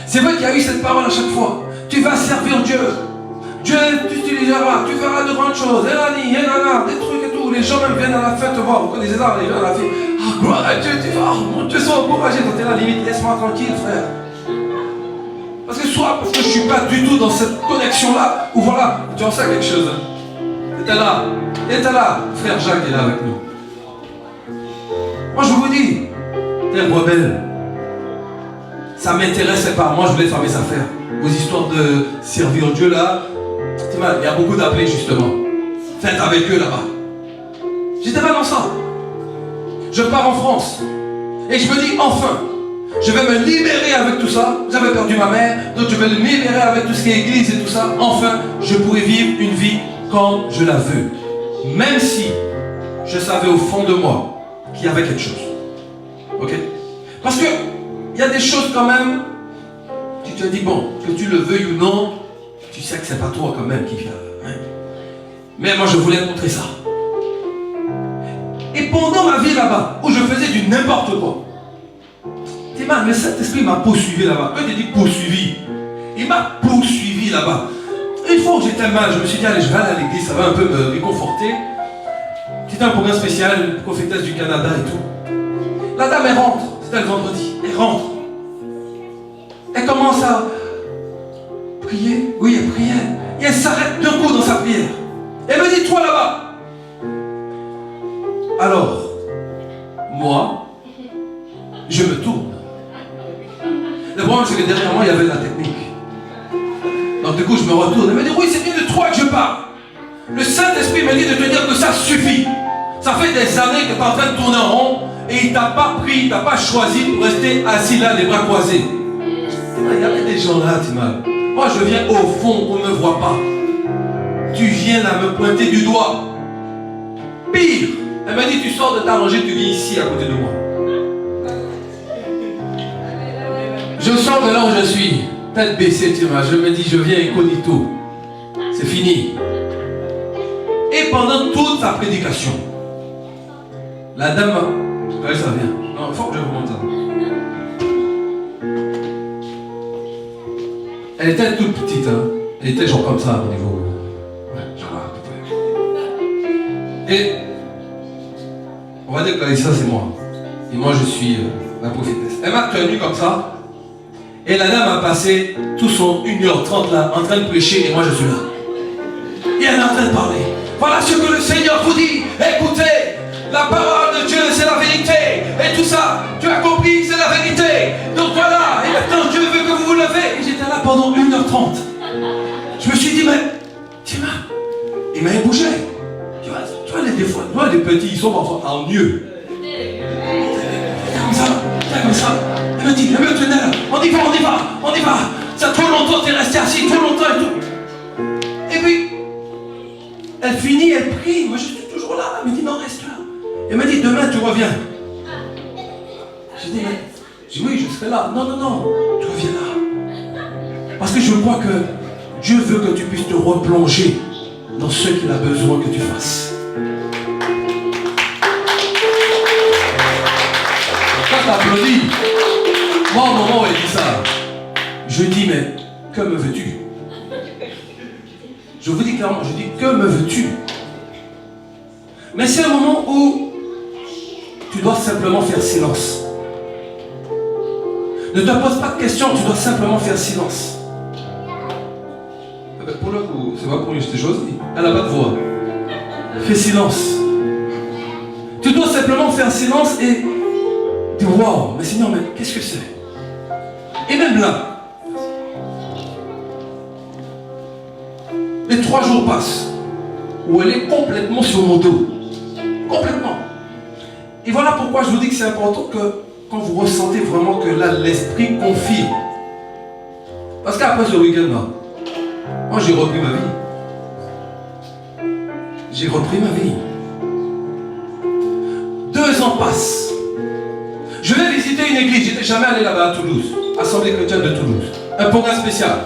c'est vrai qu'il y a eu cette parole à chaque fois. Tu vas servir Dieu. Dieu t'utilisera, tu feras de grandes choses. Des trucs et tout. Les gens même viennent à la fête te voir. Vous connaissez ça, les gens à la fête. Gloire à Dieu, mon Dieu, sois encouragé. Donc t'es là, limite, laisse-moi tranquille, frère. Parce que je ne suis pas du tout dans cette connexion-là, où voilà, tu en sais quelque chose. C'était là. Et t'es là, frère Jacques est là avec nous. Moi je vous dis, t'es rebelle. Ça ne m'intéressait pas. Moi je voulais faire mes affaires. Vos histoires de servir Dieu là, il y a beaucoup d'appelés justement. Faites avec eux là-bas. J'étais pas dans ça. Je pars en France. Et je me dis enfin, je vais me libérer avec tout ça. J'avais perdu ma mère, donc je vais me libérer avec tout ce qui est église et tout ça. Enfin, je pourrais vivre une vie comme je la veux. Même si je savais au fond de moi qu'il y avait quelque chose. Ok? Parce que il y a des choses quand même, tu te dis bon, que tu le veuilles ou non, tu sais que c'est pas toi quand même qui vient. Hein? Mais moi je voulais montrer ça. Et pendant ma vie là-bas, où je faisais du n'importe quoi, le Saint-Esprit m'a poursuivi là-bas. Quand il dit poursuivi, il m'a poursuivi là-bas. Une fois où j'étais mal, je me suis dit, allez, je vais aller à l'église, ça va un peu me réconforter. C'était un programme spécial, une prophétesse du Canada et tout. La dame, elle rentre, c'était le vendredi, elle rentre. Elle commence à prier, oui, elle priait. Et elle s'arrête d'un coup dans sa prière. Elle me dit, toi là-bas. Alors, moi, je me tourne. Le problème, c'est que derrière moi, il y avait la technique. Donc, du coup, je me retourne. Elle me dit, oui, c'est bien de toi que je parle. Le Saint-Esprit me dit de te dire que ça suffit. Ça fait des années que tu es en train de tourner en rond et il ne t'a pas pris, il ne t'a pas choisi pour rester assis là, les bras croisés. Il y avait des gens là, Timal. Moi, je viens au fond, on ne me voit pas. Tu viens là me pointer du doigt. Pire, elle m'a dit, tu sors de ta rangée, tu viens ici à côté de moi. Je sors de là où je suis, tête baissée, Timal. Je me dis, je viens incognito. C'est fini. Et pendant toute sa prédication, la dame, ouais, ça vient. Non, il faut que je vous montre ça. Elle était toute petite, hein. Elle était genre comme ça au niveau. Genre là, à peu près. Et on va dire que ça c'est moi. Et moi je suis la prophétesse. Elle m'a tenu comme ça. Et la dame a passé tout son 1h30 là en train de prêcher et moi je suis là. Et elle est en train de parler. Voilà ce que le Seigneur vous dit. Écoutez, la parole de Dieu c'est la vérité. Et tout ça, tu as compris, c'est la vérité. Donc voilà, et maintenant Dieu veut que vous vous levez. Et j'étais là pendant 1h30. Je me suis dit, mais, Tima, il m'a bougé. Tu vois, des fois, les petits, ils sont parfois ennuyeux. Comme ça. Elle me dit, elle me tenait là. On y va. Ça trop longtemps, t'es resté assis, trop longtemps et tout. Et puis, elle finit, elle prie. Moi, je suis toujours là. Elle me dit, non, reste là. Elle m'a dit, demain, tu reviens. J'ai dit, oui, je serai là. Non, tu reviens là. Parce que je crois que Dieu veut que tu puisses te replonger dans ce qu'il a besoin que tu fasses. Quand tu applaudis, moi, au moment où elle dit ça, je dis, mais que me veux-tu? Je vous dis clairement, je dis, que me veux-tu? Mais c'est un moment où tu dois simplement faire silence. Ne te pose pas de questions, tu dois simplement faire silence. Pour le coup, c'est pas pour lui, je t'ai choisi. Elle n'a pas de voix. Fais silence. Tu dois simplement faire silence et dire wow, mais Seigneur, mais qu'est-ce que c'est? Et même là, les 3 jours passent où elle est complètement sur mon dos. Complètement. Et voilà pourquoi je vous dis que c'est important que quand vous ressentez vraiment que là, l'esprit confirme. Parce qu'après ce week-end-là, moi j'ai repris ma vie. J'ai repris ma vie. 2 ans passent. Je vais visiter une église. J'étais jamais allé là-bas à Toulouse. Assemblée chrétienne de Toulouse. Un programme spécial.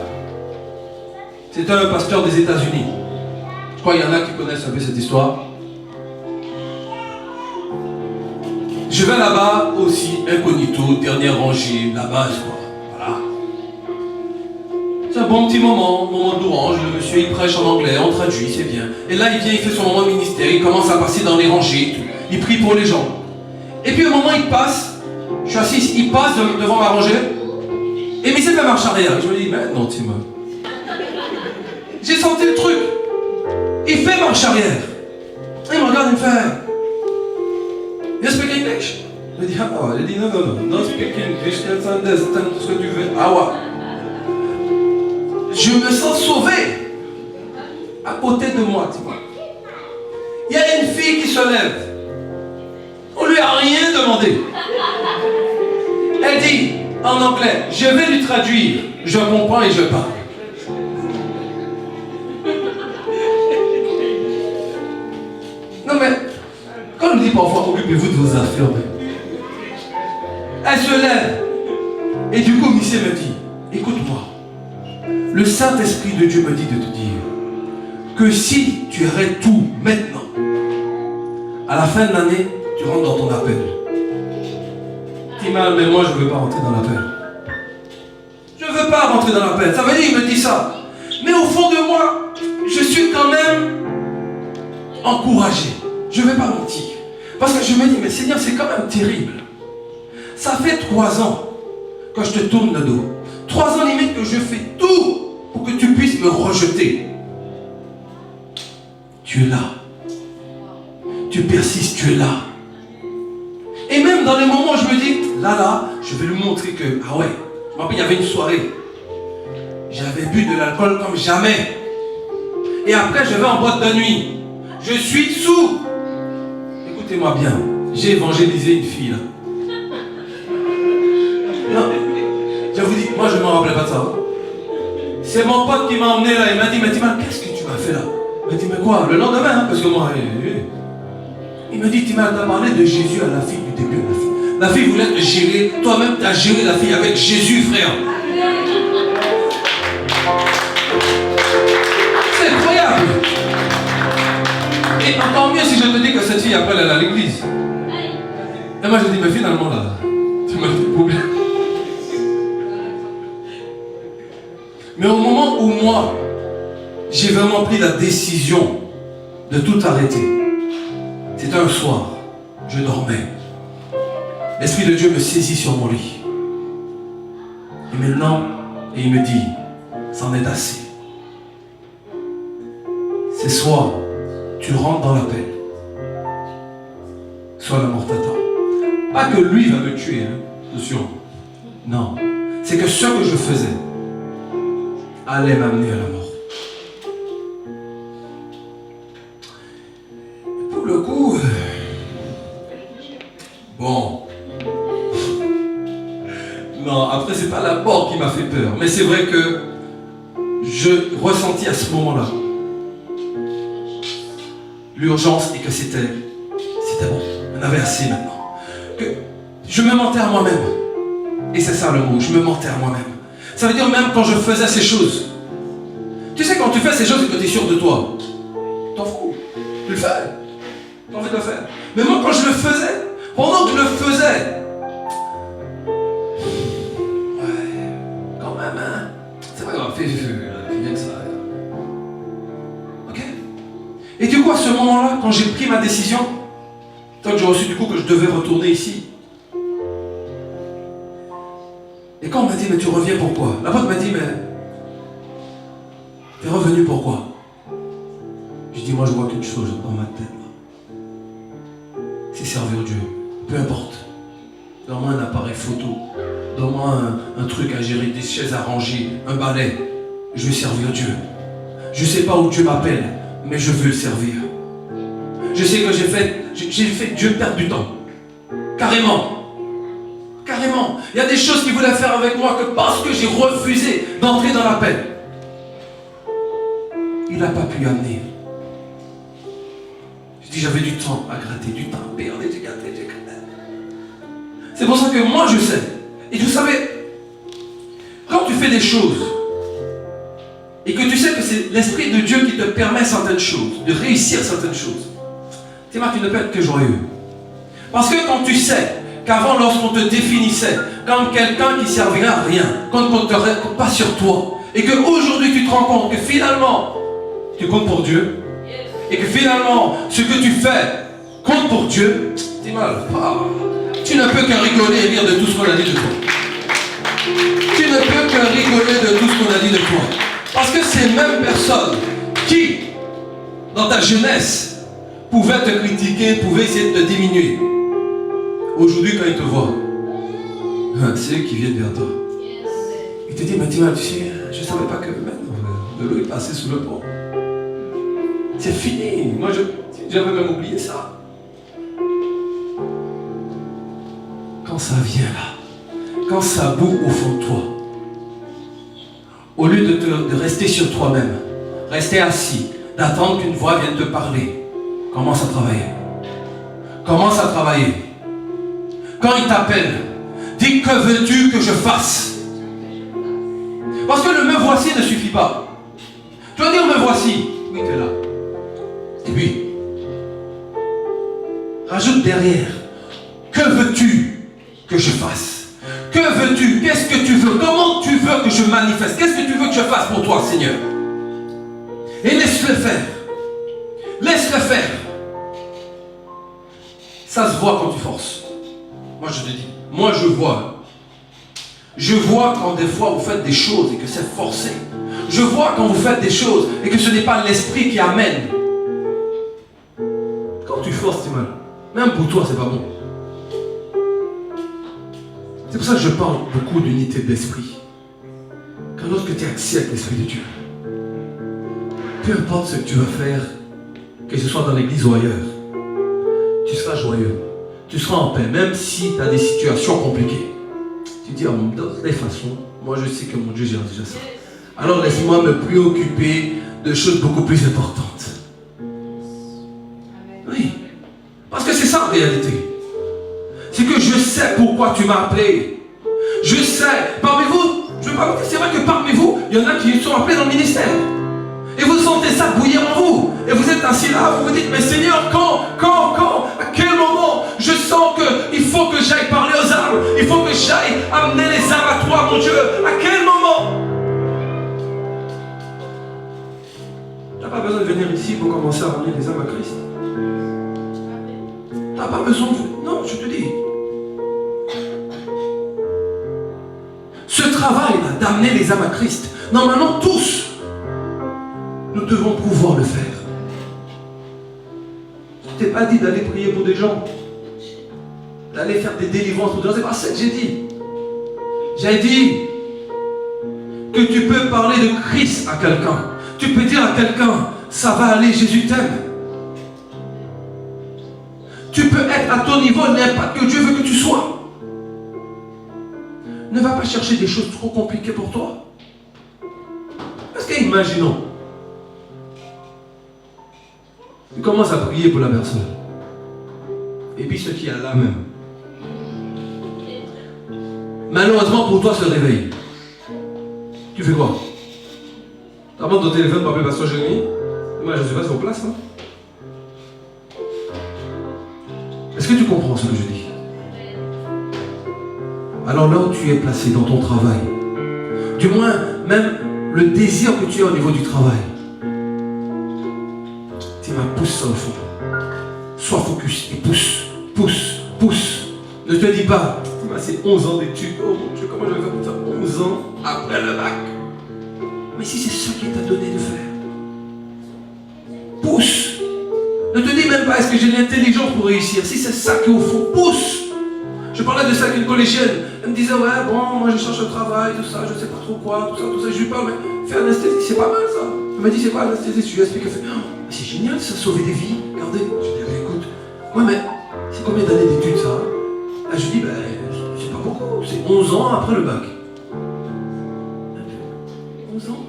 C'était un pasteur des États-Unis. Je crois qu'il y en a qui connaissent un peu cette histoire. Je vais là-bas aussi, incognito, dernière rangée, la base, quoi. Voilà. C'est un bon petit moment de louange. Le monsieur, il prêche en anglais, on traduit, c'est bien. Et là, il vient, il fait son moment de ministère, il commence à passer dans les rangées, tout. Il prie pour les gens. Et puis, au moment où il passe, je suis assis, il passe devant ma rangée, et mais il fait marche arrière. Et je me dis, mais non, Tim. J'ai senti le truc. Il fait marche arrière. il me fait, you speak English? Je dis, ah ouais. Il dit, non, don't speak English, understand tout ce que tu veux. Ah ouais. Je me sens sauvé. À côté de moi, tu vois. Il y a une fille qui se lève. On lui a rien demandé. Elle dit, en anglais, je vais lui traduire. Je comprends et je parle. Non mais, quand on dit parfois, occupez-vous de vos affaires, elle se lève. Et du coup, Michel me dit, écoute-moi. Le Saint-Esprit de Dieu me dit de te dire que si tu arrêtes tout maintenant, à la fin de l'année, tu rentres dans ton appel. Timal, mais moi je ne veux pas rentrer dans l'appel. Je ne veux pas rentrer dans l'appel. Ça veut dire, il me dit ça. Mais au fond de moi, je suis quand même encouragé. Je ne vais pas mentir. Parce que je me dis, mais Seigneur, c'est quand même terrible. Ça fait 3 ans que je te tourne le dos. 3 ans limite que je fais tout pour que tu puisses me rejeter. Tu es là. Tu persistes, tu es là. Et même dans les moments où je me dis, là, je vais lui montrer que, ah ouais, je me rappelle, il y avait une soirée. J'avais bu de l'alcool comme jamais. Et après, je vais en boîte de nuit. Je suis sous. Écoutez-moi bien, j'ai évangélisé une fille là. Non, je vous dis, moi je ne me rappelais pas de ça. C'est mon pote qui m'a emmené là, il m'a dit, mais Timal, qu'est-ce que tu m'as fait là? Il m'a dit, mais quoi? Le lendemain, hein, parce que moi, il m'a dit, Timal, t'as parlé de Jésus à la fille du début à la fille. La fille voulait te gérer, toi-même t'as géré la fille avec Jésus, frère. C'est incroyable. Et encore mieux si je te dis que cette fille après elle est à l'église. Et moi je dis, mais finalement là, tu m'as fait problème. Mais au moment où moi, j'ai vraiment pris la décision de tout arrêter, c'était un soir, je dormais. L'Esprit de Dieu me saisit sur mon lit. Et maintenant, et il me dit, c'en est assez. Ce soir, tu rentres dans la paix. Soit la mort t'attend. Pas que lui va me tuer, hein, attention. Non. C'est que ce que je faisais allait m'amener à la mort. Et pour le coup, bon. Non, après c'est pas la mort qui m'a fait peur. Mais c'est vrai que je ressentis à ce moment-là l'urgence et que c'était bon. On avait assez maintenant. Que je me mentais à moi-même. Et c'est ça le mot, je me mentais à moi-même. Ça veut dire même quand je faisais ces choses. Tu sais, quand tu fais ces choses et que tu es sûr de toi, t'en fous. Tu le fais. T'as envie de le faire. Mais moi, quand je le faisais, pendant que je le faisais, ouais, quand même, hein. C'est pas grave, fais bien que ça. Ok? Et du coup, à ce moment-là, quand j'ai pris ma décision, tant que j'ai reçu du coup que je devais retourner ici, et quand on m'a dit, mais tu reviens pourquoi? La pote m'a dit, mais t'es revenu pourquoi? Je dis, moi je vois quelque chose dans ma tête. C'est servir Dieu. Peu importe. Donne-moi un appareil photo. Donne-moi un truc à gérer, des chaises à ranger, un balai. Je vais servir Dieu. Je ne sais pas où Dieu m'appelle, mais je veux le servir. Je sais que j'ai fait Dieu perdre du temps. Carrément. Carrément. Il y a des choses qu'il voulait faire avec moi que parce que j'ai refusé d'entrer dans l'appel, il n'a pas pu amener. Je dis, j'avais du temps à gratter, du temps à perdre, j'ai gratté. C'est pour ça que moi je sais. Et vous savez, quand tu fais des choses, et que tu sais que c'est l'Esprit de Dieu qui te permet certaines choses, de réussir certaines choses, tu ne peux être que joyeux. Parce que quand tu sais qu'avant, lorsqu'on te définissait comme quelqu'un qui servirait à rien, qu'on ne compterait pas sur toi, et qu'aujourd'hui tu te rends compte que finalement, tu comptes pour Dieu, et que finalement, ce que tu fais compte pour Dieu, tu ne peux que rigoler et rire de tout ce qu'on a dit de toi. Tu ne peux que rigoler de tout ce qu'on a dit de toi. Parce que ces mêmes personnes qui, dans ta jeunesse, pouvait te critiquer, pouvait essayer de te diminuer. Aujourd'hui, quand il te voit, c'est eux qui viennent vers toi. Il te dit, Mathilda, tu sais, je ne savais pas que maintenant, de l'eau est passée sous le pont. C'est fini. Moi, j'avais même oublié ça. Quand ça vient là, quand ça boue au fond de toi, au lieu de rester sur toi-même, rester assis, d'attendre qu'une voix vienne te parler, commence à travailler. Commence à travailler. Quand il t'appelle, dis que veux-tu que je fasse? Parce que le me voici ne suffit pas. Tu vas dire me voici. Oui, tu es là. Et puis, rajoute derrière, que veux-tu que je fasse? Que veux-tu? Qu'est-ce que tu veux? Comment tu veux que je manifeste? Qu'est-ce que tu veux que je fasse pour toi, Seigneur? Et laisse-le faire. Laisse-le faire. Ça se voit quand tu forces. Moi, je te dis, moi, je vois. Je vois quand des fois vous faites des choses et que c'est forcé. Je vois quand vous faites des choses et que ce n'est pas l'esprit qui amène. Quand tu forces, c'est mal. Même pour toi, c'est pas bon. C'est pour ça que je parle beaucoup d'unité d'esprit. Quand lorsque tu es axé avec l'Esprit de Dieu, peu importe ce que tu vas faire, que ce soit dans l'église ou ailleurs, tu seras joyeux. Tu seras en paix, même si tu as des situations compliquées. Tu dis, de toute façon, moi je sais que mon Dieu gère déjà ça. Alors laisse-moi me préoccuper de choses beaucoup plus importantes. Oui. Parce que c'est ça en réalité. C'est que je sais pourquoi tu m'as appelé. Je sais. Parmi vous, je veux pas vous dire, c'est vrai que parmi vous, il y en a qui sont appelés dans le ministère. Et vous sentez ça bouillir en vous. Et vous êtes assis là, vous vous dites, mais Seigneur, quand, à quel moment je sens qu'il faut que j'aille parler aux âmes, il faut que j'aille amener les âmes à toi, mon Dieu. À quel moment? Tu n'as pas besoin de venir ici pour commencer à ramener les âmes à Christ. Tu n'as pas besoin de... Non, je te dis. Ce travail-là d'amener les âmes à Christ, normalement tous, nous devons pouvoir le faire. Je ne t'ai pas dit d'aller prier pour des gens, d'aller faire des délivrances pour des gens, c'est pas ça que j'ai dit. J'ai dit que tu peux parler de Christ à quelqu'un. Tu peux dire à quelqu'un, ça va aller, Jésus t'aime. Tu peux être à ton niveau, n'importe que Dieu veut que tu sois. Ne va pas chercher des choses trop compliquées pour toi. Parce qu'imaginons, tu commences à prier pour la personne. Et puis ce qui est là même, malheureusement pour toi, se réveille. Tu fais quoi? Tu apportes ton téléphone pour appeler Pasteur Jérémy? Moi, je ne sais pas si on place. Hein? Est-ce que tu comprends ce que je dis? Alors là où tu es placé dans ton travail, du moins même le désir que tu as au niveau du travail, tu vas pousser ça au fond. Sois focus et pousse. Ne te dis pas, c'est 11 ans d'études, oh mon Dieu, comment je vais faire pour ça? 11 ans après le bac. Mais si c'est ce qu'il t'a donné de faire, pousse. Ne te dis même pas, est-ce que j'ai l'intelligence pour réussir? Si c'est ça qui est au fond, pousse. Je parlais de ça avec une collégienne. Elle me disait, ouais, bon, moi je cherche un travail, tout ça, je sais pas trop quoi, tout ça. Je lui parle, mais faire anesthésie, c'est pas mal ça. Elle m'a dit, c'est quoi l'anesthésie? Je lui ai expliqué, elle fait, oh, c'est génial, ça sauver des vies. Regardez. Je lui ai dit, écoute, ouais, mais c'est combien d'années d'études ça? Je lui ai dit, ben, c'est pas beaucoup, c'est 11 ans après le bac. 11 ans?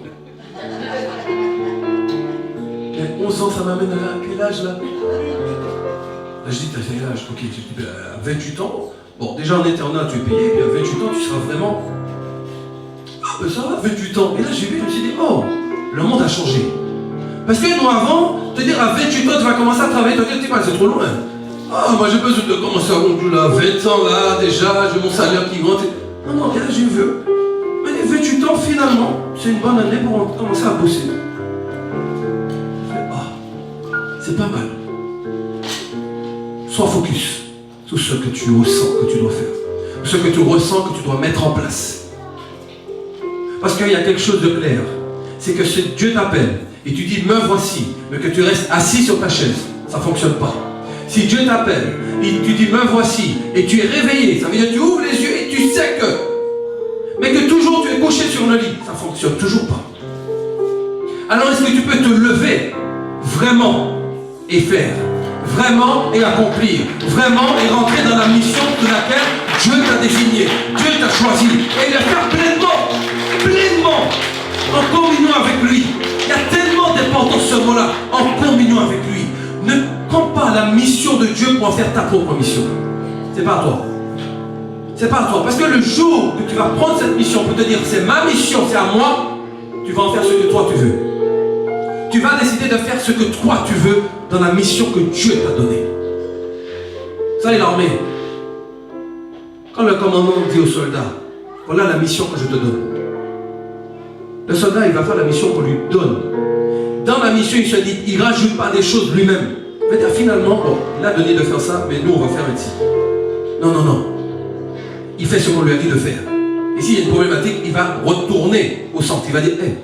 Mais 11 ans, ça m'amène à quel âge là? Là, je dis, t'as quel âge? Ok, je dis, ben, à 28 ans. Bon, déjà en internat, tu es payé, puis à 28 ans, tu seras vraiment... Ah, ben ça va, 28 ans. Et là, j'ai vu, je me suis dit, oh, le monde a changé. Parce que nous, avant, te dire à 28 ans, tu vas commencer à travailler, tu vas dire, c'est trop loin. Ah, moi, j'ai besoin de commencer à rondir là, 20 ans, là, déjà, j'ai mon salaire qui monte. Non, là, j'ai vu. Mais les 28 ans, finalement, c'est une bonne année pour commencer à bosser. Ah, c'est pas mal. Sois focus sur ce que tu ressens que tu dois faire. Ce que tu ressens que tu dois mettre en place. Parce qu'il y a quelque chose de clair. C'est que si Dieu t'appelle et tu dis me voici, mais que tu restes assis sur ta chaise, ça ne fonctionne pas. Si Dieu t'appelle, et tu dis me voici, et tu es réveillé, ça veut dire que tu ouvres les yeux et tu sais que, mais que toujours tu es couché sur le lit, ça ne fonctionne toujours pas. Alors est-ce que tu peux te lever vraiment et faire, vraiment et accomplir, vraiment et rentrer dans la mission de laquelle Dieu t'a désigné, Dieu t'a choisi, et le faire pleinement, en communion avec lui. Il y a tellement d'importance ce mot-là, en communion avec lui. Ne prends pas la mission de Dieu pour en faire ta propre mission. C'est pas à toi. C'est pas à toi. Parce que le jour que tu vas prendre cette mission pour te dire c'est ma mission, c'est à moi, tu vas en faire ce que toi tu veux. Tu vas décider de faire ce que toi tu veux dans la mission que Dieu t'a donnée. Ça, est l'armée. Quand le commandant dit au soldat, voilà la mission que je te donne. Le soldat, il va faire la mission qu'on lui donne. Dans la mission, il se dit, il ne rajoute pas des choses lui-même. Il va dire finalement, bon, il a donné de faire ça, mais nous, on va faire ici. Non. Il fait ce qu'on lui a dit de faire. Et s'il y a une problématique, il va retourner au centre. Il va dire, hey,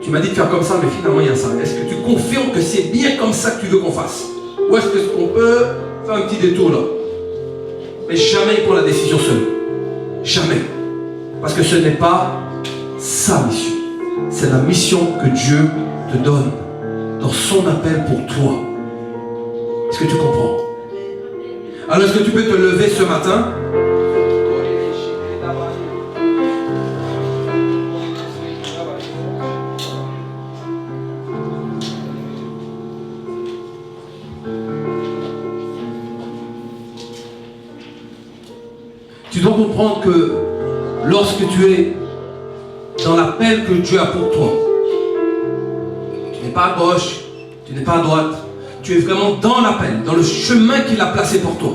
tu m'as dit de faire comme ça, mais finalement, il y a ça. Est-ce que tu confirmes que c'est bien comme ça que tu veux qu'on fasse? Ou est-ce qu'on peut faire un petit détour là? Mais jamais il prend la décision seul. Jamais. Parce que ce n'est pas sa mission. C'est la mission que Dieu te donne dans son appel pour toi. Est-ce que tu comprends? Alors est-ce que tu peux te lever ce matin? Tu dois comprendre que lorsque tu es dans l'appel que Dieu a pour toi, tu n'es pas à gauche, tu n'es pas à droite, tu es vraiment dans l'appel, dans le chemin qu'il a placé pour toi.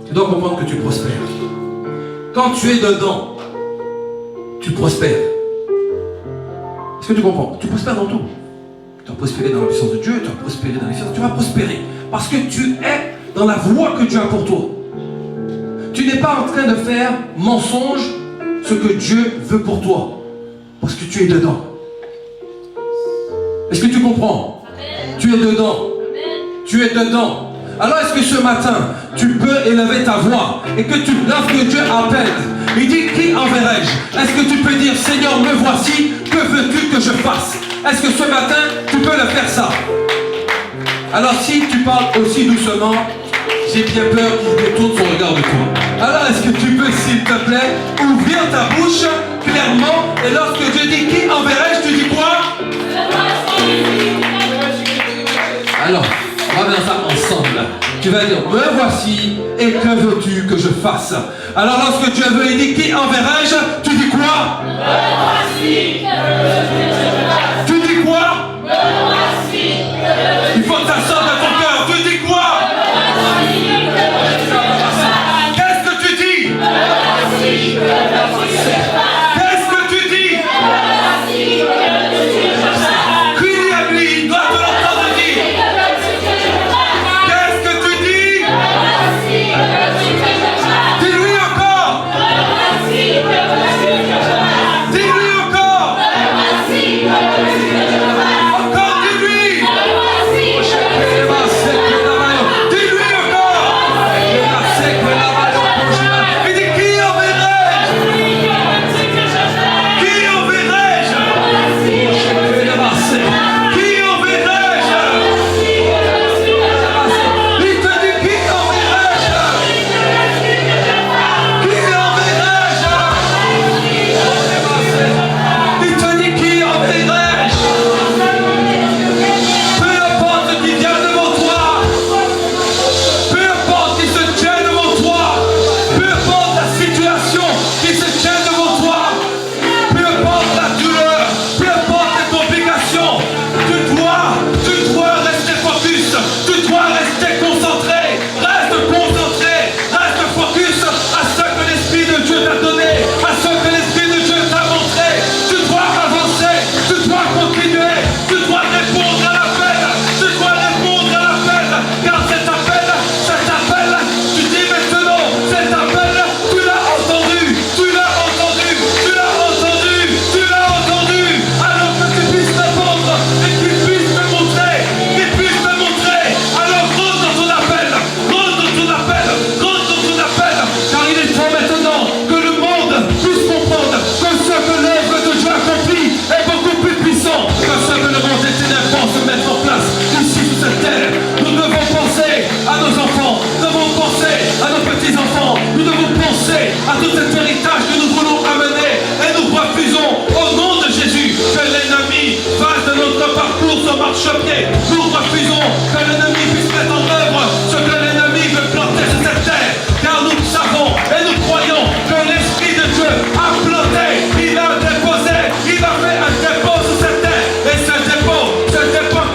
Tu dois comprendre que tu prospères. Quand tu es dedans, tu prospères. Est-ce que tu comprends? Tu prospères dans tout. Tu vas prospérer dans la puissance de Dieu, tu vas prospérer dans les finances, tu vas prospérer. Parce que tu es dans la voie que Dieu a pour toi. Tu n'es pas en train de faire mensonge ce que Dieu veut pour toi. Parce que tu es dedans. Est-ce que tu comprends? Tu es dedans. Tu es dedans. Alors est-ce que ce matin, tu peux élever ta voix et que tu lorsque Dieu appelle, il dit qui enverrai-je? Est-ce que tu peux dire Seigneur, me voici, que veux-tu que je fasse? Est-ce que ce matin, tu peux le faire ça? Alors si tu parles aussi doucement, j'ai bien peur qu'il détourne son regard de toi. Alors est-ce que tu peux, s'il te plaît, ouvrir ta bouche clairement et lorsque Dieu dit qui enverrai-je, tu dis quoi? Alors, on va faire ça ensemble. Tu vas dire, me voici et que veux-tu que je fasse? Alors lorsque Dieu veut, il dit qui enverrai-je, tu dis quoi? Me voici, que veux-tu que je fasse? Tu dis quoi? Me voici, que il faut que ça sorte de ton cœur. Tu dis quoi? Qu'est-ce que tu dis? Qu'est-ce que tu dis? Crie à lui, il doit te l'entendre dire. Qu'est-ce que tu dis? Dis-lui encore. Dis-lui encore. marchepied. Nous refusons que l'ennemi puisse mettre en œuvre ce que l'ennemi veut planter sur cette terre. Car nous savons et nous croyons que l'Esprit de Dieu a planté, il a déposé, il a fait un dépôt sur cette terre. Et ce dépôt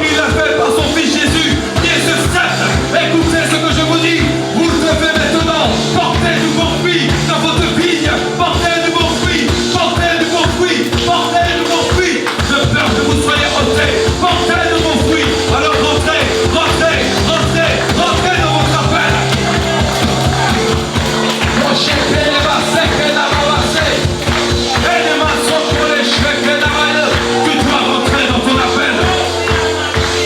qu'il a fait par son Fils Jésus, qui est ce stade. Écoutez ce que je vous dis, vous devez maintenant porter du bon fruit dans votre vigne, porter du bon fruit, porter du bon fruit, porter du bon fruit. De peur que vous soyez ôtés, portez du bon fruit. Alors rentrez, rentrez, rentrez, rentrez dans votre appel. Tu dois rentrer dans ton appel.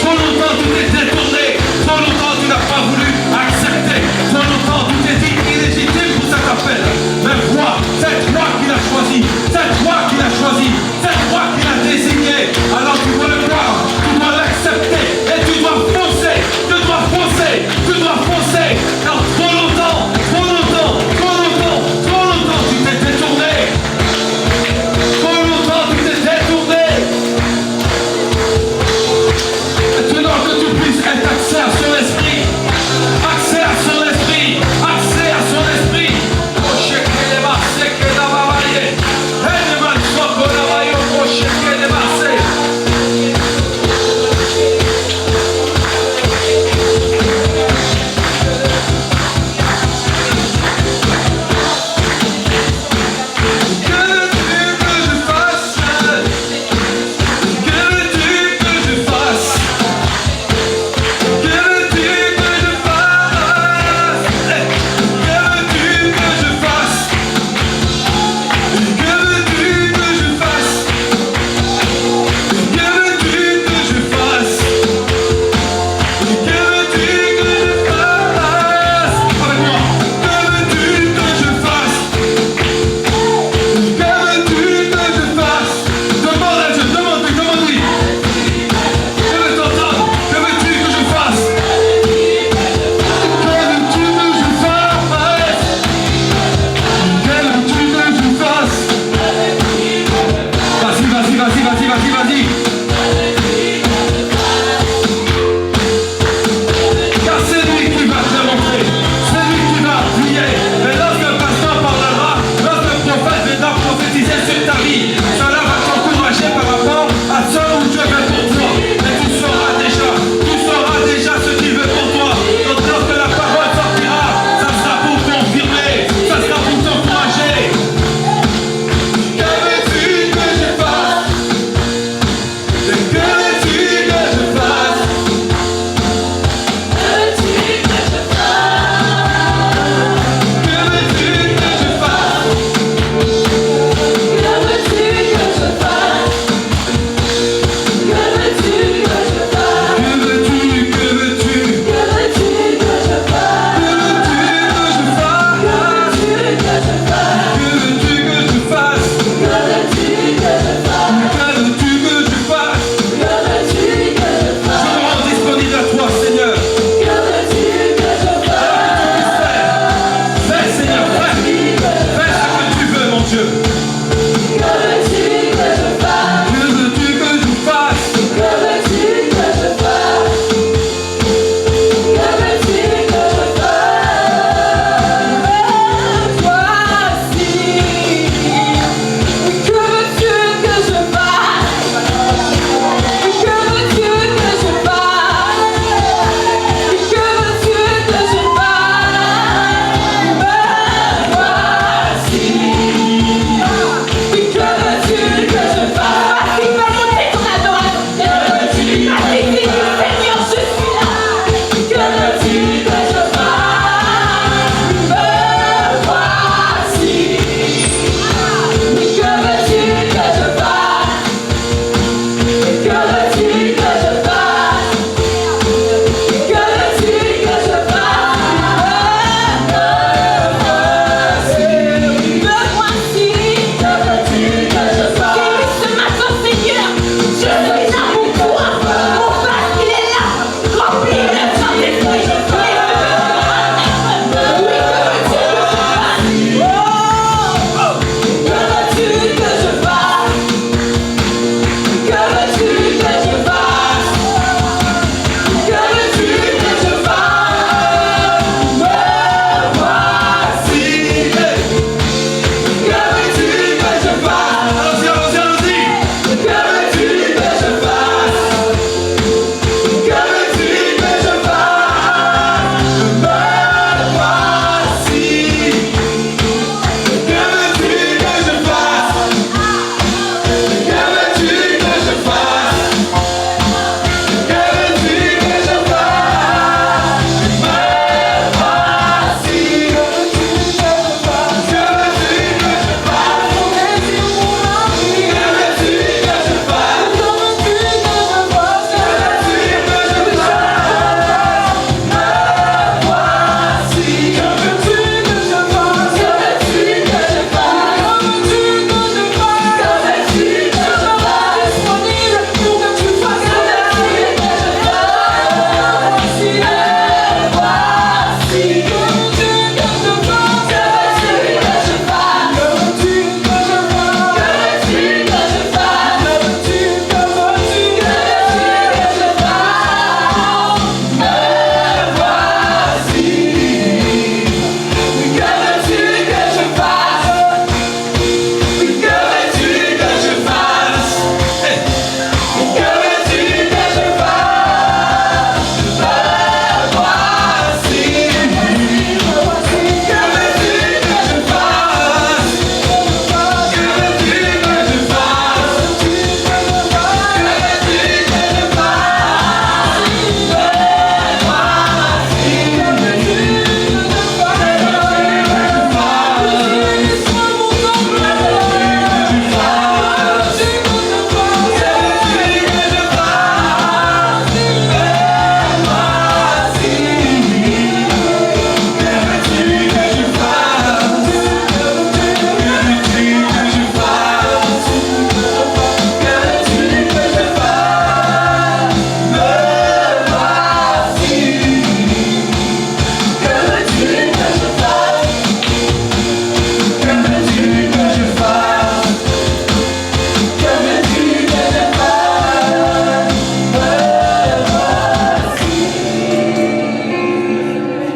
Trop longtemps tu t'es détourné, trop longtemps tu n'as pas voulu accepter, trop longtemps tu t'es dit illégitime pour cet appel. Mais vois, c'est toi qui l'as choisi, c'est toi qui l'as choisi, c'est toi qui l'as désigné. Alors tu dois le voir, tu dois l'accepter et tu dois foncer, tu dois foncer, tu dois foncer. Car trop longtemps, trop longtemps, trop longtemps, trop longtemps tu t'es détourné. Trop longtemps tu t'es détourné. Maintenant que tu puisses être axé à son esprit, accès à son esprit, accès à son esprit.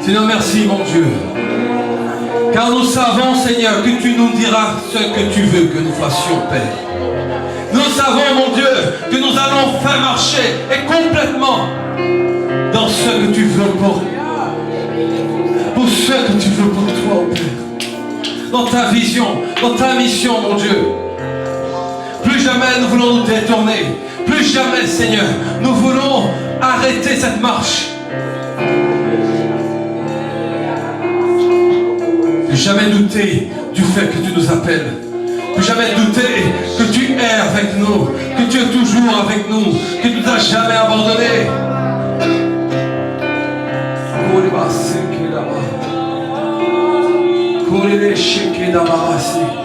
Seigneur, merci mon Dieu. Car nous savons, Seigneur, que tu nous diras ce que tu veux que nous fassions, Père. Nous savons, mon Dieu, que nous allons faire marcher et complètement dans ce que tu veux pour ce que tu veux pour toi, Père. Dans ta vision, dans ta mission, mon Dieu. Plus jamais nous voulons nous détourner. Plus jamais, Seigneur, nous voulons arrêter cette marche. Plus jamais douter du fait que tu nous appelles. Plus jamais douter que tu es avec nous, que tu es toujours avec nous, que tu ne nous as jamais abandonnés. Kore le sheke da barasi.